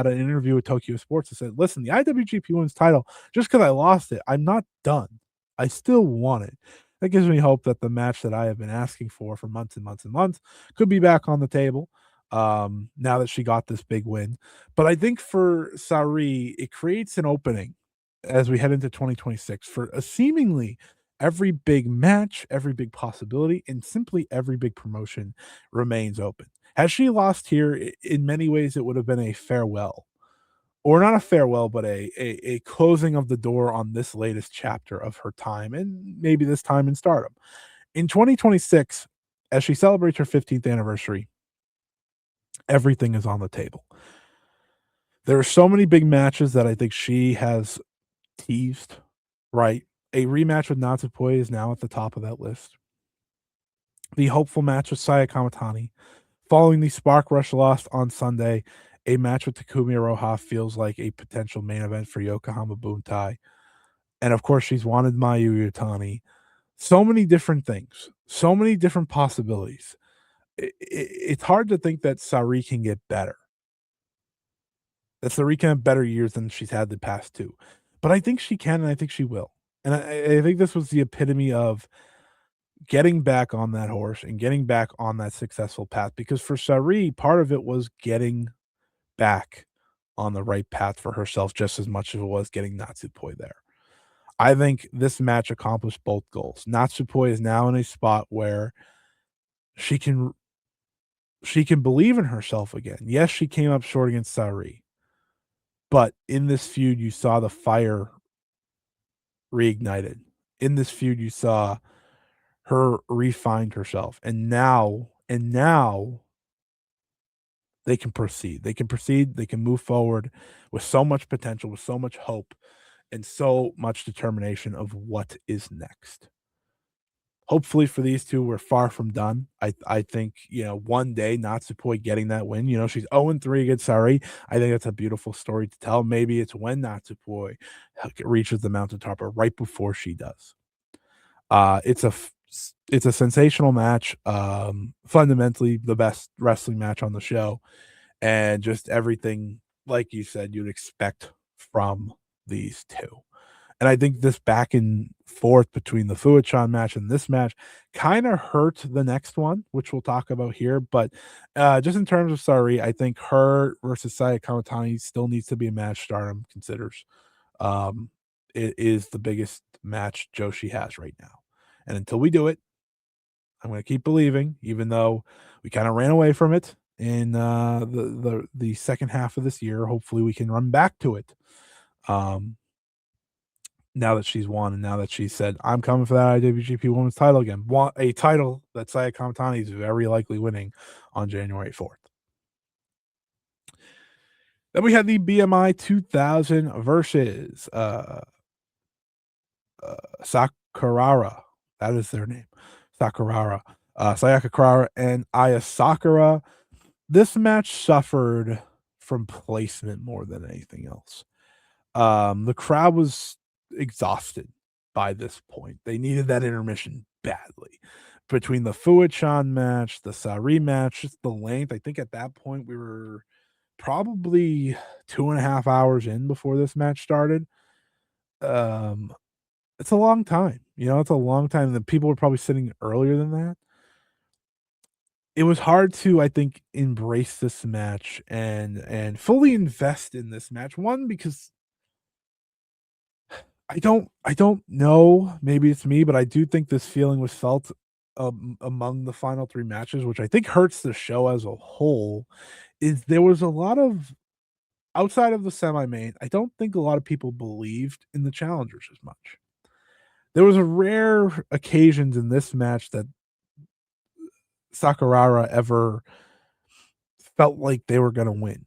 an interview with Tokyo Sports that said, "Listen, the IWGP Women's title, just because I lost it, I'm not done. I still want it." That gives me hope that the match that I have been asking for months and months and months could be back on the table, now that she got this big win. But I think for Sareee, it creates an opening as we head into 2026 for a seemingly every big match, every big possibility, and simply every big promotion remains open. Had she lost here, in many ways, it would have been a farewell, or not a farewell, but a closing of the door on this latest chapter of her time, and maybe this time in Stardom. In 2026, as she celebrates her 15th anniversary, everything is on the table. There are so many big matches that I think she has teased, right? A rematch with Natsupoi is now at the top of that list. The hopeful match with Saya Kamitani. Following the Spark Rush loss on Sunday, a match with Takumi Iroha feels like a potential main event for Yokohama Buntai. And of course, she's wanted Mayu Iwatani. So many different things, so many different possibilities. It's hard to think that Sareee can get better. That Sareee can have better years than she's had the past two. But I think she can, and I think she will. And I think this was the epitome of getting back on that horse and getting back on that successful path, because for Sareee, part of it was getting back on the right path for herself just as much as it was getting Natsupoi there. I think this match accomplished both goals. Natsupoi is now in a spot where she can believe in herself again. Yes, she came up short against Sareee, but in this feud you saw the fire reignited. In this feud you saw her refined herself, and now they can proceed. They can proceed, they can move forward with so much potential, with so much hope, and so much determination of what is next. Hopefully for these two, we're far from done. I think, one day Natsupoi getting that win, she's 0-3 against Sareee. I think that's a beautiful story to tell. Maybe it's when Natsupoi reaches the mountaintop, or right before she does. It's a sensational match, fundamentally the best wrestling match on the show, and just everything, like you said, you'd expect from these two. And I think this back and forth between the Fuwa-chan match and this match kind of hurt the next one, which we'll talk about here. But just in terms of Sareee, I think her versus Saya Kamitani still needs to be a match Stardom considers. It is the biggest match Joshi has right now. And until we do it, I'm going to keep believing, even though we kind of ran away from it in the second half of this year. Hopefully, we can run back to it. Now that she's won, and now that she said, "I'm coming for that IWGP Women's title again," want a title that Saya Kamitani is very likely winning on January 4th. Then we had the BMI 2000 versus Sakurara. That is their name. Sakurara. Sayaka Kurara and Aya Sakura. This match suffered from placement more than anything else. The crowd was exhausted by this point. They needed that intermission badly. Between the Fuwa-chan match, the Sareee match, just the length, I think at that point we were probably 2.5 hours in before this match started. Um, it's a long time. It's a long time. The people were probably sitting earlier than that. It was hard to, I think, embrace this match and fully invest in this match. One, because I don't know, maybe it's me, but I do think this feeling was felt, among the final 3 matches, which I think hurts the show as a whole, is there was a lot of outside of the semi-main, I don't think a lot of people believed in the challengers as much. There was a rare occasions in this match that Sakurara ever felt like they were gonna win.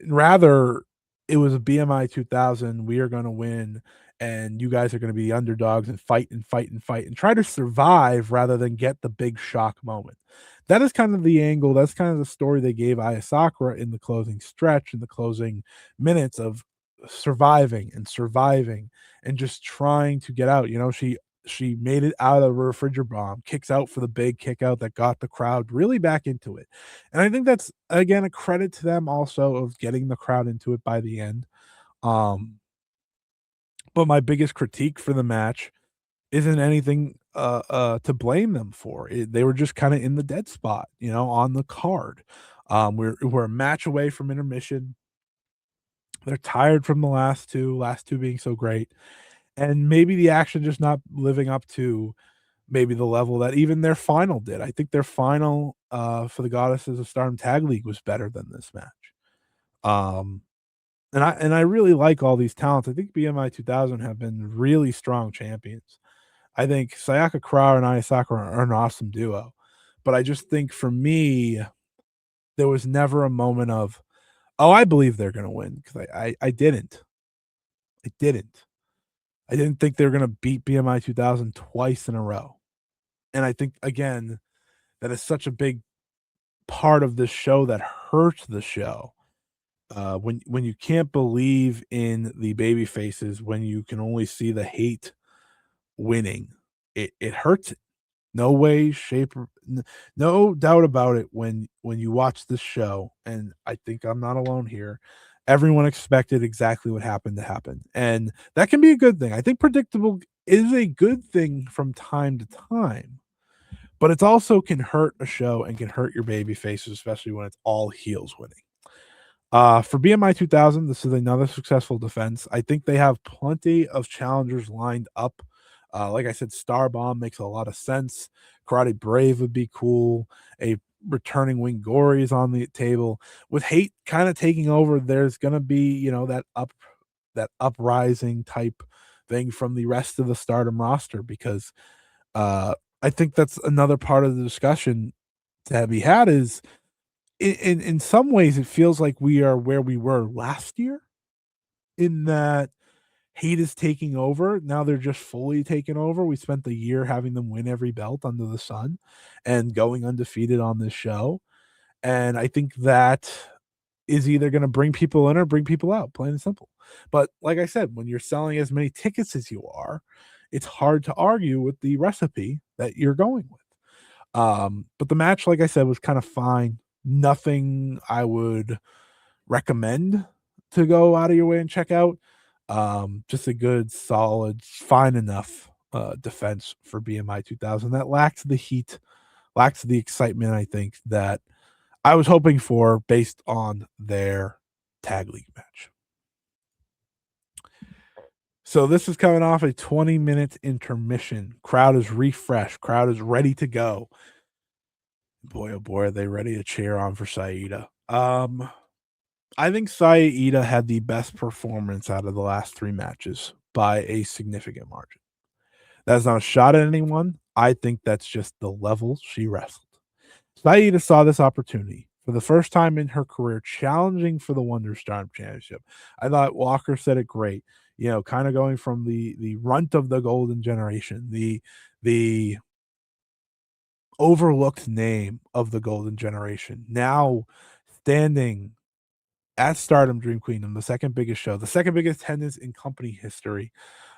Rather, it was a BMI 2000, we are gonna win, and you guys are gonna be the underdogs and fight and fight and fight and try to survive rather than get the big shock moment. That is kind of the angle, that's kind of the story they gave Aya Sakura in the closing stretch, in the closing minutes of surviving and just trying to get out. She made it out of the refrigerator bomb, kicks out for the big kick out that got the crowd really back into it. And I think that's again a credit to them also of getting the crowd into it by the end. Um, but my biggest critique for the match isn't anything to blame them for. They were just kind of in the dead spot, on the card. We're a match away from intermission. They're tired from the last two being so great, and maybe the action just not living up to maybe the level that even their final did. I think their final for the Goddesses of Stardom Tag League was better than this match. Um, and I really like all these talents. I think BMI 2000 have been really strong champions. I think Sayaka Crower and Aya Sakura are an awesome duo. But I just think for me, there was never a moment of, oh, I believe they're gonna win. Because I didn't. I didn't. I didn't think they were gonna beat BMI 2000 twice in a row. And I think again, that is such a big part of this show that hurts the show. When you can't believe in the baby faces, when you can only see the hate winning, it hurts it. No way, shape, no doubt about it. When you watch this show, and I think I'm not alone here. Everyone expected exactly what happened to happen, and that can be a good thing. I think predictable is a good thing from time to time, but it also can hurt a show and can hurt your baby faces, especially when it's all heels winning. For BMI 2000, this is another successful defense. I think they have plenty of challengers lined up. Like I said, Star Bomb makes a lot of sense. Karate Brave would be cool. A returning Wing Gory is on the table. With Hate kind of taking over, there's gonna be, that uprising type thing from the rest of the Stardom roster because I think that's another part of the discussion to be had is in some ways it feels like we are where we were last year in that Hate is taking over. Now they're just fully taken over. We spent the year having them win every belt under the sun and going undefeated on this show. And I think that is either going to bring people in or bring people out, plain and simple. But like I said, when you're selling as many tickets as you are, it's hard to argue with the recipe that you're going with. But the match, like I said, was kind of fine. Nothing I would recommend to go out of your way and check out. Just a good, solid, fine enough defense for BMI 2000 that lacks the heat, lacks the excitement, I think, that I was hoping for based on their tag league match. So this is coming off a 20-minute intermission. Crowd is refreshed. Crowd is ready to go. Boy, oh boy, are they ready to cheer on for Saida. I think Saida had the best performance out of the last 3 matches by a significant margin. That's not a shot at anyone. I think that's just the level she wrestled. Saida saw this opportunity for the first time in her career challenging for the Wonder Star Championship. I thought Walker said it great, kind of going from the runt of the golden generation, the overlooked name of the golden generation, now standing at Stardom Dream Queendom, the second biggest show, the second biggest attendance in company history,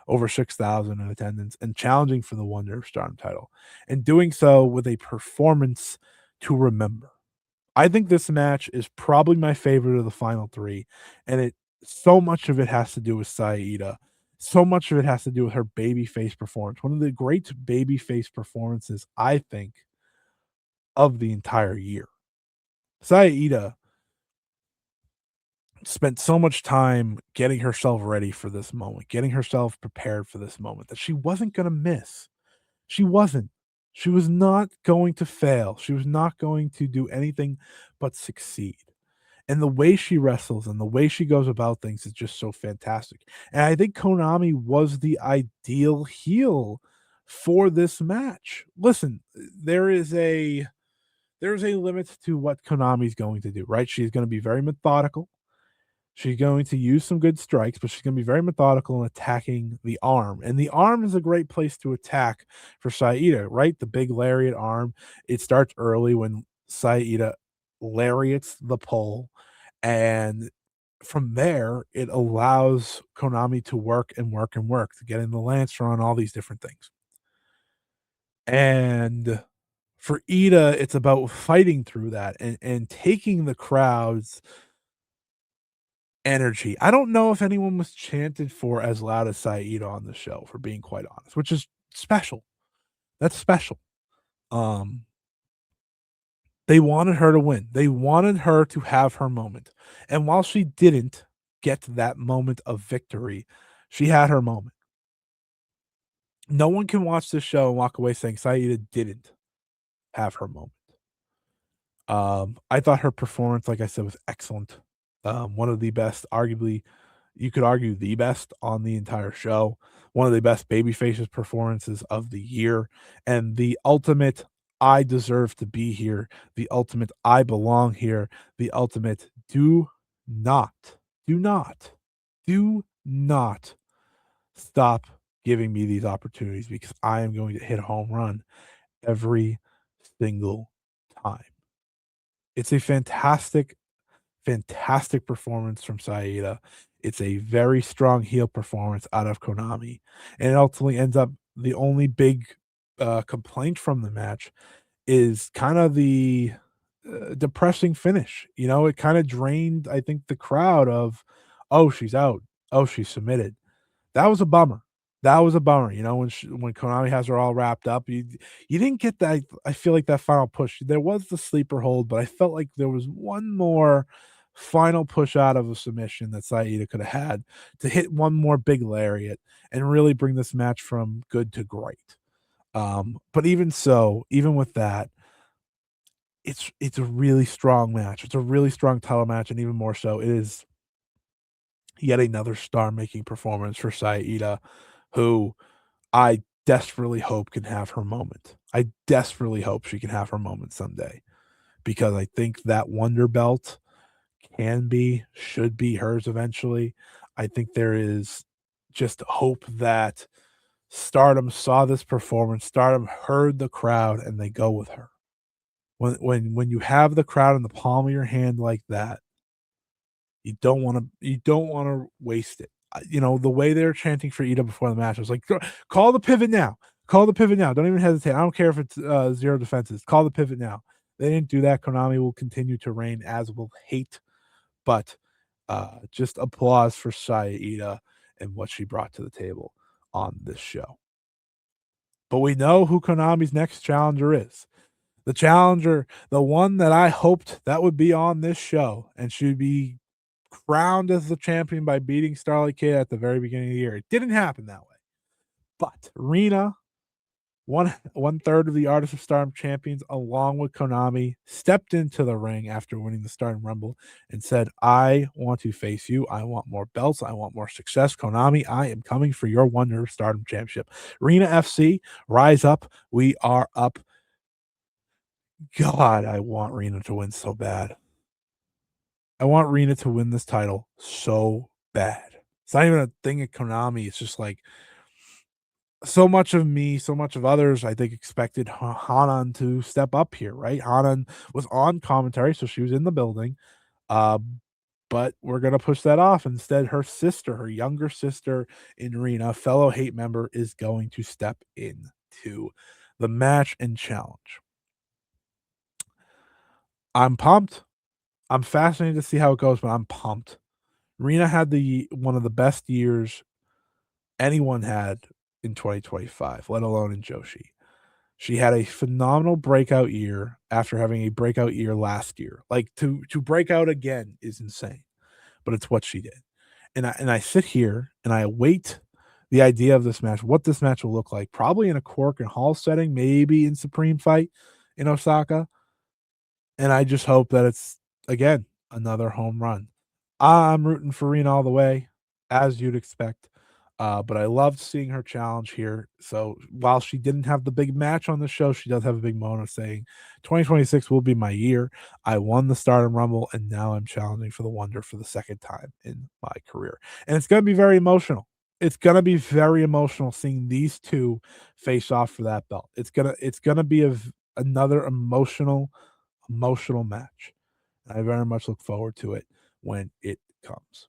over 6,000 in attendance, and challenging for the Wonder of Stardom title, and doing so with a performance to remember. I think this match is probably my favorite of the final 3, and so much of it has to do with Saida. So much of it has to do with her babyface performance. One of the great babyface performances, I think, of the entire year. Saida spent so much time getting herself ready for this moment, getting herself prepared for this moment that she wasn't gonna miss. She wasn't. She was not going to fail. She was not going to do anything but succeed. And the way she wrestles and the way she goes about things is just so fantastic. And I think Konami was the ideal heel for this match. Listen, there's a limit to what Konami's going to do, right? She's going to be very methodical. She's going to use some good strikes, but she's going to be very methodical in attacking the arm. And the arm is a great place to attack for Saida, right? The big lariat arm. It starts early when Saida lariats the pole. And from there, it allows Konami to work and work and work to get in the Lancer on all these different things. And for Ida, it's about fighting through that and taking the crowd's energy. I don't know if anyone was chanted for as loud as Saida on the show, for being quite honest, which is special. That's special. Um, they wanted her to win. They wanted her to have her moment. And while she didn't get that moment of victory, she had her moment. No one can watch this show and walk away saying Saida didn't have her moment. I thought her performance, like I said, was excellent. One of the best, arguably, you could argue the best on the entire show. One of the best babyfaces performances of the year, and the ultimate I deserve to be here, the ultimate I belong here, the ultimate not, do not, do not stop giving me these opportunities because I am going to hit a home run every single time. It's a fantastic, fantastic performance from Saida. It's a very strong heel performance out of Konami, and it ultimately ends up the only big, complaint from the match is kinda the, depressing finish. You know, it kinda drained, I think, the crowd of, "Oh, she's out. Oh, she's submitted." That was a bummer. That was a bummer, you know, when Konami has her all wrapped up, you didn't get that. I feel like that final push. There was the sleeper hold, but I felt like there was one more final push out of a submission that Saida coulda had to hit one more big lariat and really bring this match from good to great. But even so, even with that, it's a really strong match. It's a really strong title match, and even more so, it is yet another star-making performance for Saida, who I desperately hope can have her moment. I desperately hope she can have her moment someday because I think that Wonder Belt can be, should be hers eventually. I think there is just hope that Stardom saw this performance, Stardom heard the crowd, and they go with her. When you have the crowd in the palm of your hand like that, you don't wanna waste it. You know, the way they're chanting for Ida before the match, I was like, Call the pivot now. Call the pivot now. Don't even hesitate. I don't care if it's, 0 defenses. Call the pivot now." They didn't do that. Konami will continue to reign, as will hate, but, just applause for Saya Ida and what she brought to the table on this show. But we know who Konami's next challenger is. The challenger, the one that I hoped that would be on this show and should be crowned as the champion by beating Starlight Kid at the very beginning of the year. It didn't happen that way. But Rena, one third of the Artist of Stardom champions, along with Konami, stepped into the ring after winning the Stardom Rumble and said, "I want to face you. I want more belts. I want more success. Konami, I am coming for your Wonder of Stardom championship. Rena FC, rise up. We are up." God, I want Rena to win so bad. I want Rena to win this title so bad. It's not even a thing at Konami. It's just like so much of me, so much of others, I think, expected Hanan to step up here, right? Hanan was on commentary, so she was in the building. Uh, but we're gonna push that off. Instead, her sister, her younger sister in Rena, fellow Hate member, is going to step in to the match and challenge. I'm pumped. I'm fascinated to see how it goes, but I'm pumped. Rena had the one of the best years anyone had in 2025, let alone in Joshi. She had a phenomenal breakout year after having a breakout year last year. Like to break out again is insane. but it's what she did. And I sit here and I await the idea of this match, what this match will look like, probably in a Cork and Hall setting, maybe in Supreme Fight in Osaka, and I just hope that it's, again, another home run. I'm rooting for Rena all the way, as you'd expect, but I loved seeing her challenge here. So while she didn't have the big match on the show, she does have a big moment of saying, "2026 will be my year. I won the Stardom Rumble, and now I'm challenging for the Wonder for the second time in my career." And it's gonna be very emotional. It's gonna be very emotional seeing these 2 face off for that belt. It's gonna be another emotional match. I very much look forward to it when it comes.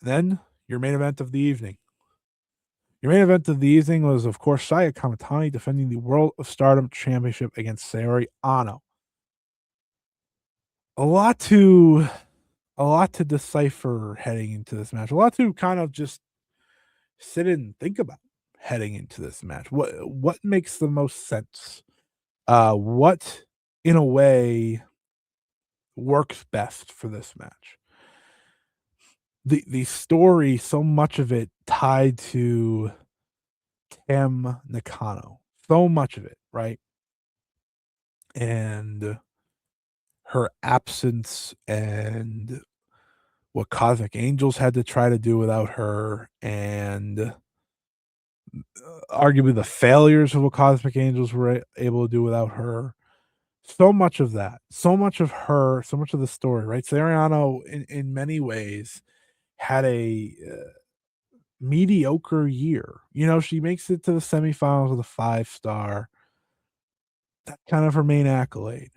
Then, your main event of the evening. Your main event of the evening was, of course, Saya Kamitani defending the World of Stardom Championship against Sareee-Natsupoi. A lot to a lot to decipher heading into this match. A lot to kind of just sit and think about heading into this match. What makes the most sense? What in a way works best for this match? The story, so much of it tied to Tam Nakano, so much of it, right? And her absence and what Cosmic Angels had to try to do without her, and arguably the failures of what Cosmic Angels were able to do without her. So much of that, so much of her, so much of the story, right? Sareee in many ways had a mediocre year. You know, she makes it to the semifinals with a 5-star. That's kind of her main accolade.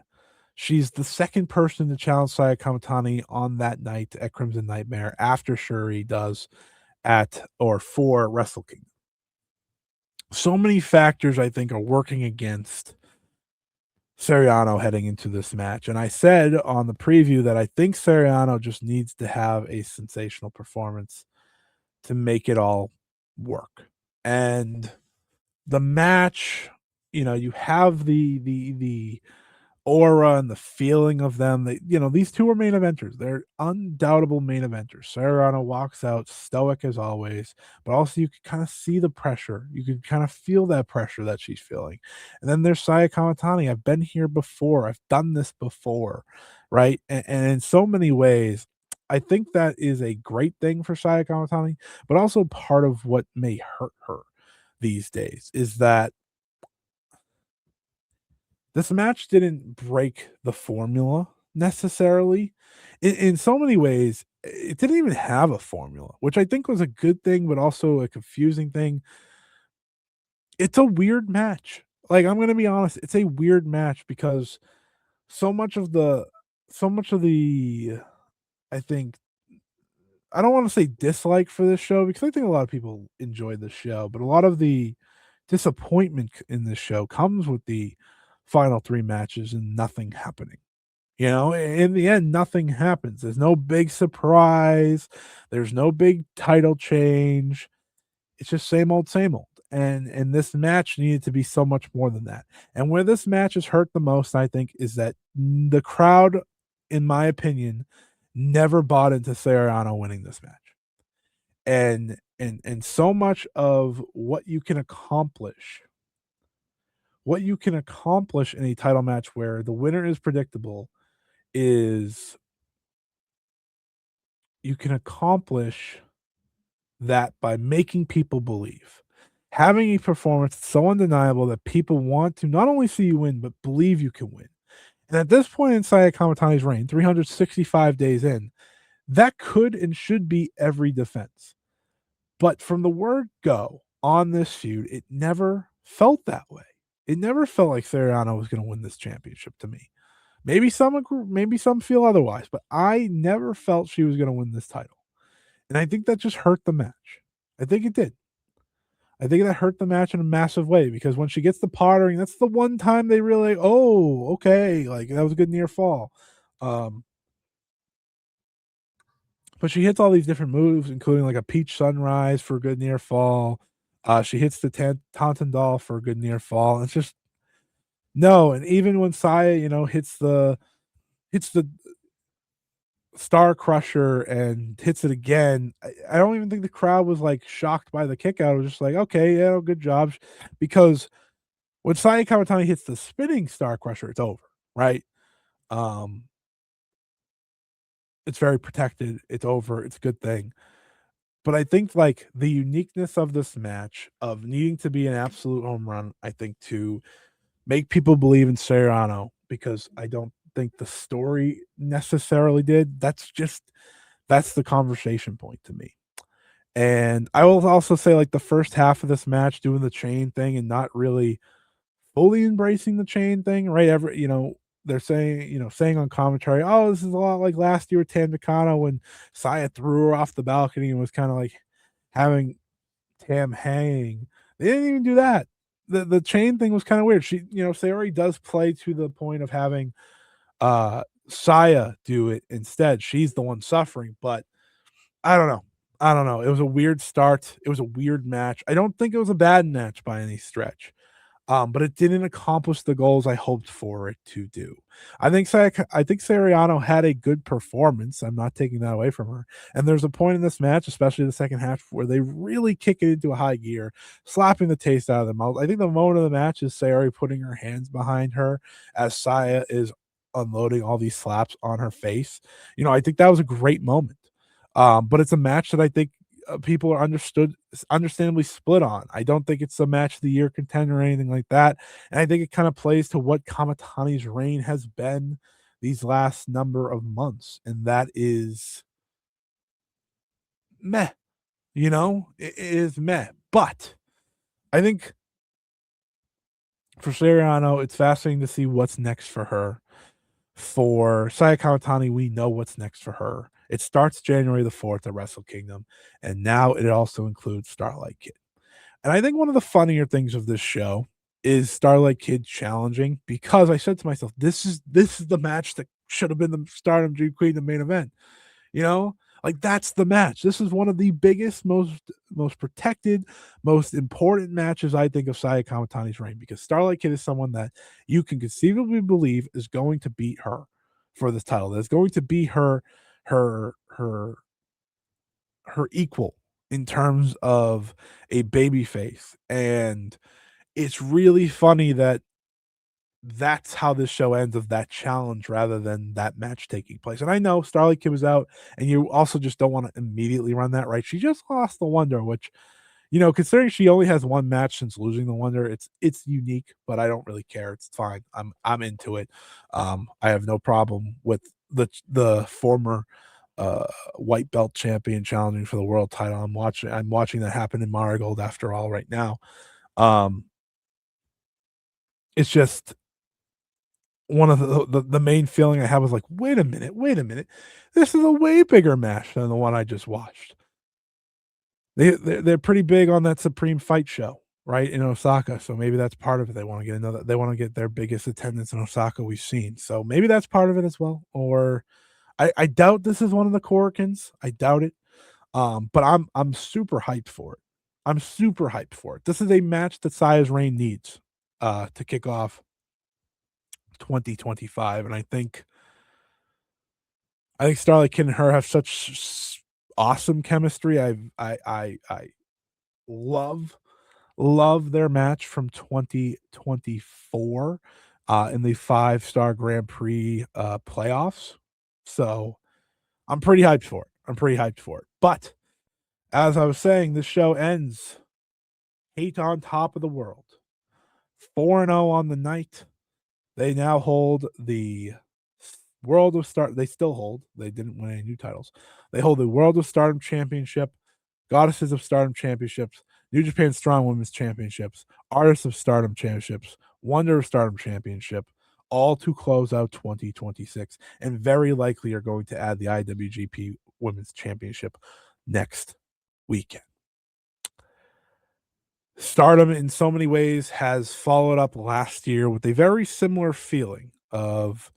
She's the second person to challenge Saya Kamitani on that night at Crimson Nightmare after Shuri does at or for Wrestle Kingdom. So many factors I think are working against Sareee heading into this match. And I said on the preview that I think Sareee just needs to have a sensational performance to make it all work. And the match, you know, you have the aura and the feeling of them. That, you know, these 2 are main eventers. They're undoubtable main eventers. Sarah walks out stoic as always, but also you can kind of see the pressure. You can kind of feel that pressure that she's feeling. And then there's Saya Kamitani. I've been here before. I've done this before, right? And in so many ways, I think that is a great thing for Saya Kamitani, but also part of what may hurt her these days is that this match didn't break the formula necessarily. In so many ways, it didn't even have a formula, which I think was a good thing, but also a confusing thing. It's a weird match. Like, I'm gonna be honest, it's a weird match because so much of the so much of the I think I don't wanna say dislike for this show because I think a lot of people enjoyed the show, but a lot of the disappointment in this show comes with the final 3 matches and nothing happening. You know, in the end, nothing happens. There's no big surprise. There's no big title change. It's just same old, same old. And this match needed to be so much more than that. And where this match is hurt the most, I think, is that the crowd, in my opinion, never bought into Sareee winning this match. And so much of what you can accomplish in a title match where the winner is predictable is you can accomplish that by making people believe. Having a performance so undeniable that people want to not only see you win, but believe you can win. And at this point in Saya Kamitani's reign, 365 days in, that could and should be every defense. But from the word go on this feud, it never felt that way. It never felt like Sareee was going to win this championship to me. Maybe some feel otherwise, but I never felt she was going to win this title. And I think that just hurt the match. I think it did. I think that hurt the match in a massive way because when she gets the pottering, that's the one time they really, oh, okay, like that was a good near fall. Um, but she hits all these different moves, including like a peach sunrise for a good near fall. She hits the tauntaun doll for a good near fall. It's just no, and even when Saya, you know, hits the Star Crusher and hits it again, I don't even think the crowd was, like, shocked by the kick out. It was just like, "Okay, yeah, good job." Because when Saya Kamitani hits the spinning Star Crusher, it's over, right? Um, it's very protected, it's over, it's a good thing. But I think, like, the uniqueness of this match, of needing to be an absolute home run, I think, to make people believe in Sareee, because I don't think the story necessarily did, that's the conversation point to me. And I will also say, like, the first half of this match doing the chain thing and not really fully embracing the chain thing, right? They're saying, saying on commentary, "Oh, this is a lot like last year with Tam Nakano when Saya threw her off the balcony and was kind of like having Tam hanging." They didn't even do that. The chain thing was kind of weird. Sayori does play to the point of having Saya do it instead. She's the one suffering, but I don't know. I don't know. It was a weird start. It was a weird match. I don't think it was a bad match by any stretch. But it didn't accomplish the goals I hoped for it to do. I think Sariano had a good performance. I'm not taking that away from her. And there's a point in this match, especially the second half, where they really kick it into a high gear, slapping the taste out of their mouth. I think the moment of the match is Sayori putting her hands behind her as Saya is unloading all these slaps on her face. I think that was a great moment. But it's a match that I think people are understandably split on. I don't think it's a match of the year contender or anything like that. And I think it kind of plays to what Kamatani's reign has been these last number of months. And that is meh. It is meh. But I think for Seriano, it's fascinating to see what's next for her. For Saya Kamitani, we know what's next for her. It starts January the 4th at Wrestle Kingdom, and now it also includes Starlight Kid. And I think one of the funnier things of this show is Starlight Kid challenging, because I said to myself, this is the match that should have been the Stardom Dream Queen, the main event. You know, like that's the match. This is one of the biggest, most protected, most important matches I think of Saya Kamatani's reign, because Starlight Kid is someone that you can conceivably believe is going to beat her for this title. That's going to be her her her equal in terms of a baby face. And it's really funny that that's how this show ends, of that challenge rather than that match taking place. And I know Starlight Kid was out, and you also just don't want to immediately run that, right? She just lost the Wonder, which, considering she only has one match since losing the Wonder, it's unique, but I don't really care. It's fine. I'm into it. I have no problem with the former uh white belt champion challenging for the world title. I'm watching that happen in Marigold after all right now. Um it's just one of the main feeling I have was like, wait a minute. This is a way bigger match than the one I just watched. They're pretty big on that Supreme Fight show, right, in Osaka, so maybe that's part of it. They wanna get their biggest attendance in Osaka we've seen, so maybe that's part of it as well. Or I doubt this is one of the Korakuens. I doubt it. But I'm super hyped for it. I'm super hyped for it. This is a match that Saya's reign needs to kick off 2025, and I think Starlight Kid and her have such awesome chemistry. I love their match from 2024 in the 5-star Grand Prix playoffs. So I'm pretty hyped for it. I'm pretty hyped for it. But as I was saying, this show ends H.A.T.E on top of the world, 4-0 on the night. They now hold the World of Star. They still hold. They didn't win any new titles. They hold the World of Stardom Championship, Goddesses of Stardom Championships, New Japan Strong Women's Championships, Artists of Stardom Championships, Wonder of Stardom Championship, all to close out 2026, and very likely are going to add the IWGP Women's Championship next weekend. Stardom, in so many ways, has followed up last year with a very similar feeling of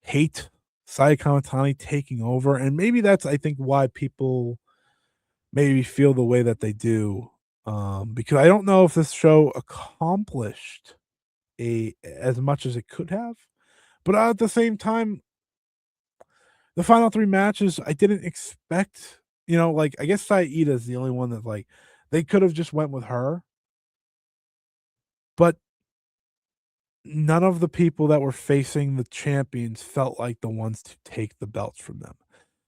hate, Saya Kamitani taking over, and maybe that's, I think, why people maybe feel the way that they do, because I don't know if this show accomplished as much as it could have, but at the same time, The final 3 matches, I didn't expect, like, I guess Saida is the only one that, like, they could have just went with her, but none of the people that were facing the champions felt like the ones to take the belts from them.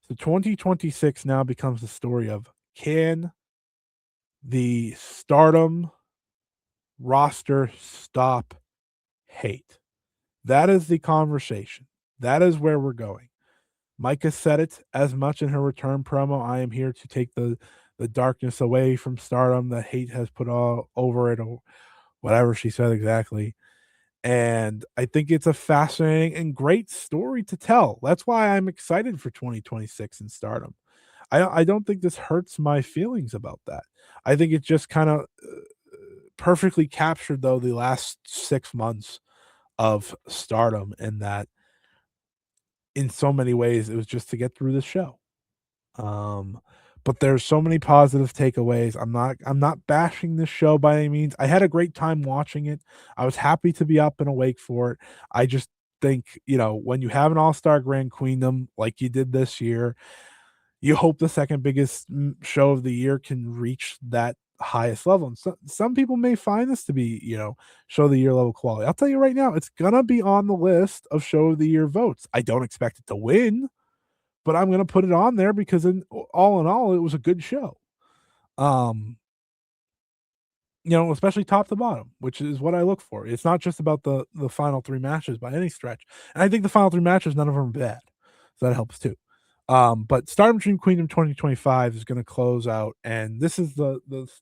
So 2026 now becomes the story of, can the Stardom roster stop hate? That is the conversation. That is where we're going. Micah said it as much in her return promo. I am here to take the darkness away from Stardom that hate has put all over it, or whatever she said exactly. And I think it's a fascinating and great story to tell. That's why I'm excited for 2026 in Stardom. I don't think this hurts my feelings about that. I think it just kind of perfectly captured, though, the last 6 months of Stardom, and that in so many ways it was just to get through the show. Um, but there's so many positive takeaways. I'm not bashing this show by any means. I had a great time watching it. I was happy to be up and awake for it. I just think, when you have an all-star Grand Queendom like you did this year, you hope the second biggest show of the year can reach that highest level. And some people may find this to be, show of the year level quality. I'll tell you right now, it's gonna be on the list of show of the year votes. I don't expect it to win, but I'm gonna put it on there because in all, it was a good show. Um, especially top to bottom, which is what I look for. It's not just about the final 3 matches by any stretch. And I think the final 3 matches, none of them are bad. So that helps too. But Stardom Dream Queendom 2025 is going to close out, and this is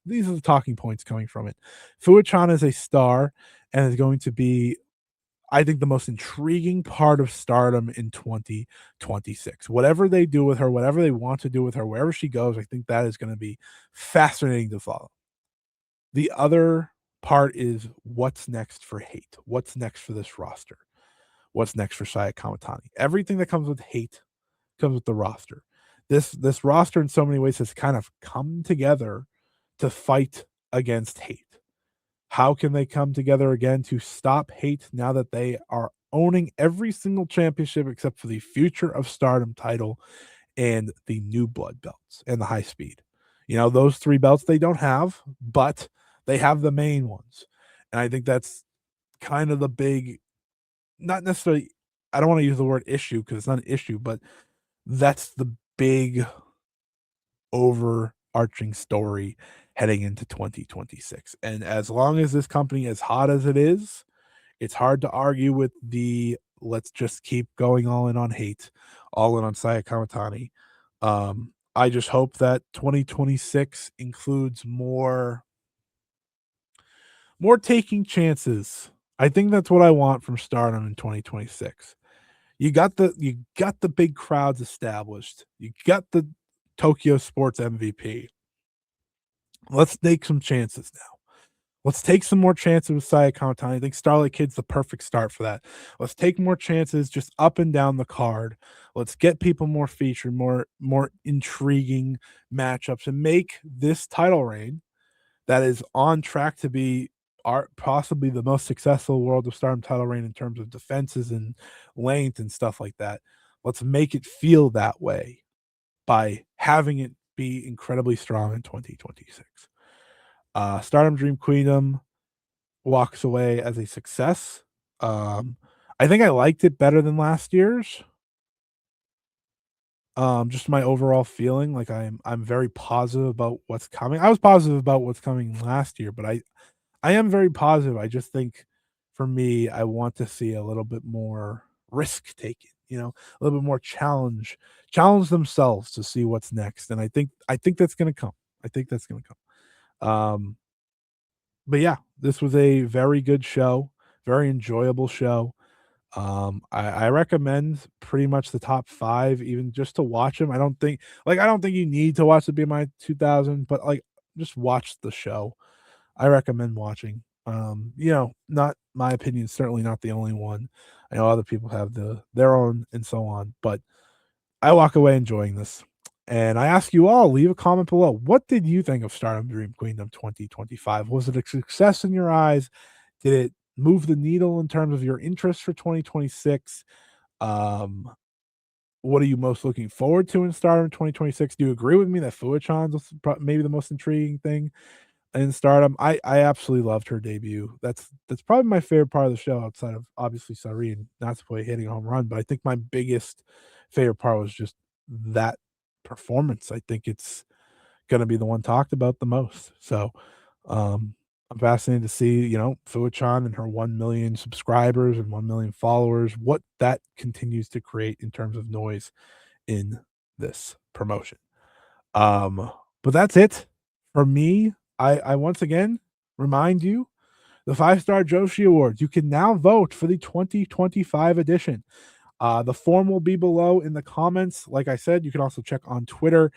these are the talking points coming from it. Fuwa-chan is a star and is going to be, I think, the most intriguing part of Stardom in 2026. Whatever they do with her, whatever they want to do with her, wherever she goes, I think that is going to be fascinating to follow. The other part is, what's next for Hate? What's next for this roster? What's next for Saya Kamitani? Everything that comes with Hate comes with the roster. This roster in so many ways has kind of come together to fight against Hate. How can they come together again to stop Hate now that they are owning every single championship except for the Future of Stardom title and the New Blood belts and the High Speed? Those 3 belts they don't have, but they have the main ones. And I think that's kind of the big, not necessarily, I don't want to use the word issue because it's not an issue, but that's the big overarching story heading into 2026. And as long as this company is hot as it is, it's hard to argue with the let's just keep going all in on Hate, all in on Saya Kamitani. I just hope that 2026 includes more taking chances. I think that's what I want from Stardom in 2026. You got the big crowds established. You got the Tokyo Sports MVP. Let's take some chances now. Let's take some more chances with Saya Kamitani. I think Starlight Kid's the perfect start for that. Let's take more chances just up and down the card. Let's get people more featured, more intriguing matchups, and make this title reign that is on track to be possibly the most successful World of Stardom title reign in terms of defenses and length and stuff like that. Let's make it feel that way by having it be incredibly strong in 2026. Stardom Dream Queendom walks away as a success. Um, I think I liked it better than last year's. Just my overall feeling, like I'm very positive about what's coming. I was positive about what's coming last year, but I am very positive. I just think for me, I want to see a little bit more risk taken, a little bit more challenge themselves to see what's next. And I think that's gonna come. I think that's gonna come. But yeah, this was a very good show, very enjoyable show. I recommend pretty much the top 5 even just to watch them. I don't think you need to watch the BMI 2000, but, like, just watch the show. I recommend watching. Not my opinion, certainly not the only one. I know other people have their own and so on, but I walk away enjoying this. And I ask you all, leave a comment below. What did you think of Stardom Dream Queendom 2025? Was it a success in your eyes? Did it move the needle in terms of your interest for 2026? Um, what are you most looking forward to in Stardom 2026? Do you agree with me that Fuwa-chan's maybe the most intriguing thing in Stardom? I absolutely loved her debut. That's probably my favorite part of the show outside of obviously Sareee and Natsupoi hitting a home run, but I think my biggest favorite part was just that performance. I think it's gonna be the one talked about the most. So, um, I'm fascinated to see, Fuwa-chan and her 1,000,000 subscribers and 1,000,000 followers, what that continues to create in terms of noise in this promotion. Um, but that's it for me. I once again remind you the 5-star Joshi Awards. You can now vote for the 2025 edition. The form will be below in the comments. Like I said, you can also check on Twitter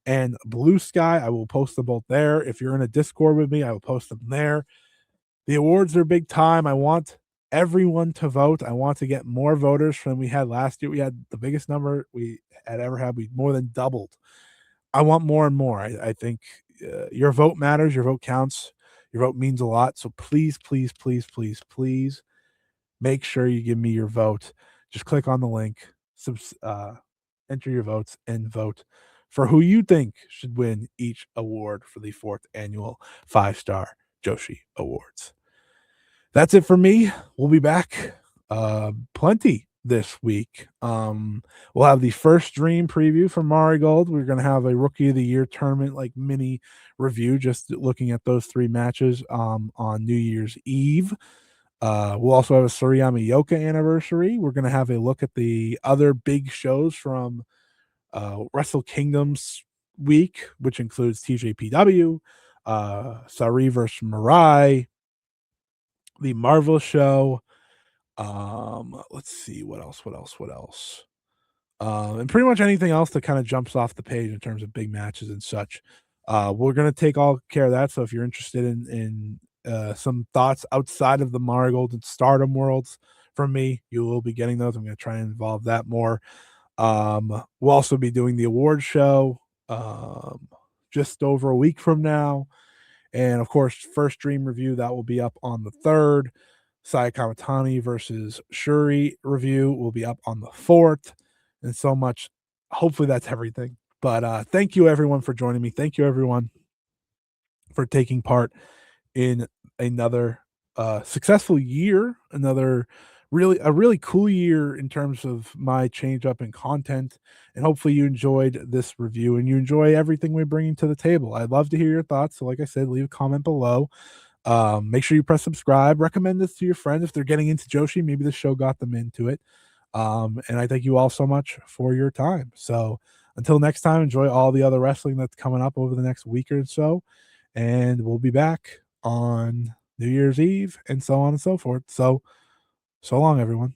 and Blue Sky. I will post them both there. If you're in a Discord with me, I will post them there. The awards are big time. I want everyone to vote. I want to get more voters than we had last year. We had the biggest number we had ever had. We more than doubled. I want more and more. I think your vote matters. Your vote counts. Your vote means a lot. So please, please, please, please, please make sure you give me your vote. Just click on the link, enter your votes, and vote for who you think should win each award for the 4th annual 5-star Joshi Awards. That's it for me. We'll be back plenty this week. We'll have the first Dream preview from Marigold. We're going to have a Rookie of the Year tournament like mini review, just looking at those 3 matches on New Year's Eve. We'll also have a Suriyama Yoka anniversary. We're going to have a look at the other big shows from Wrestle Kingdom's week, which includes TJPW, Sareee versus Mirai, the Marvel show. Let's see what else. And pretty much anything else that kind of jumps off the page in terms of big matches and such. We're gonna take all care of that. So if you're interested in some thoughts outside of the Marigold and Stardom worlds from me, you will be getting those. I'm gonna try and involve that more. We'll also be doing the award show just over a week from now. And of course, first Dream review that will be up on the 3rd. Saya Kamitani versus Shuri review will be up on the 4th, and so much. Hopefully, that's everything. But thank you, everyone, for joining me. Thank you, everyone, for taking part in another successful year, another really cool year in terms of my change up in content. And hopefully you enjoyed this review and you enjoy everything we're bringing to the table. I'd love to hear your thoughts. So like I said, leave a comment below. Make sure you press subscribe. Recommend this to your friends if they're getting into Joshi. Maybe the show got them into it. And I thank you all so much for your time. So until next time, enjoy all the other wrestling that's coming up over the next week or so. And we'll be back on New Year's Eve and so on and so forth. So long, everyone.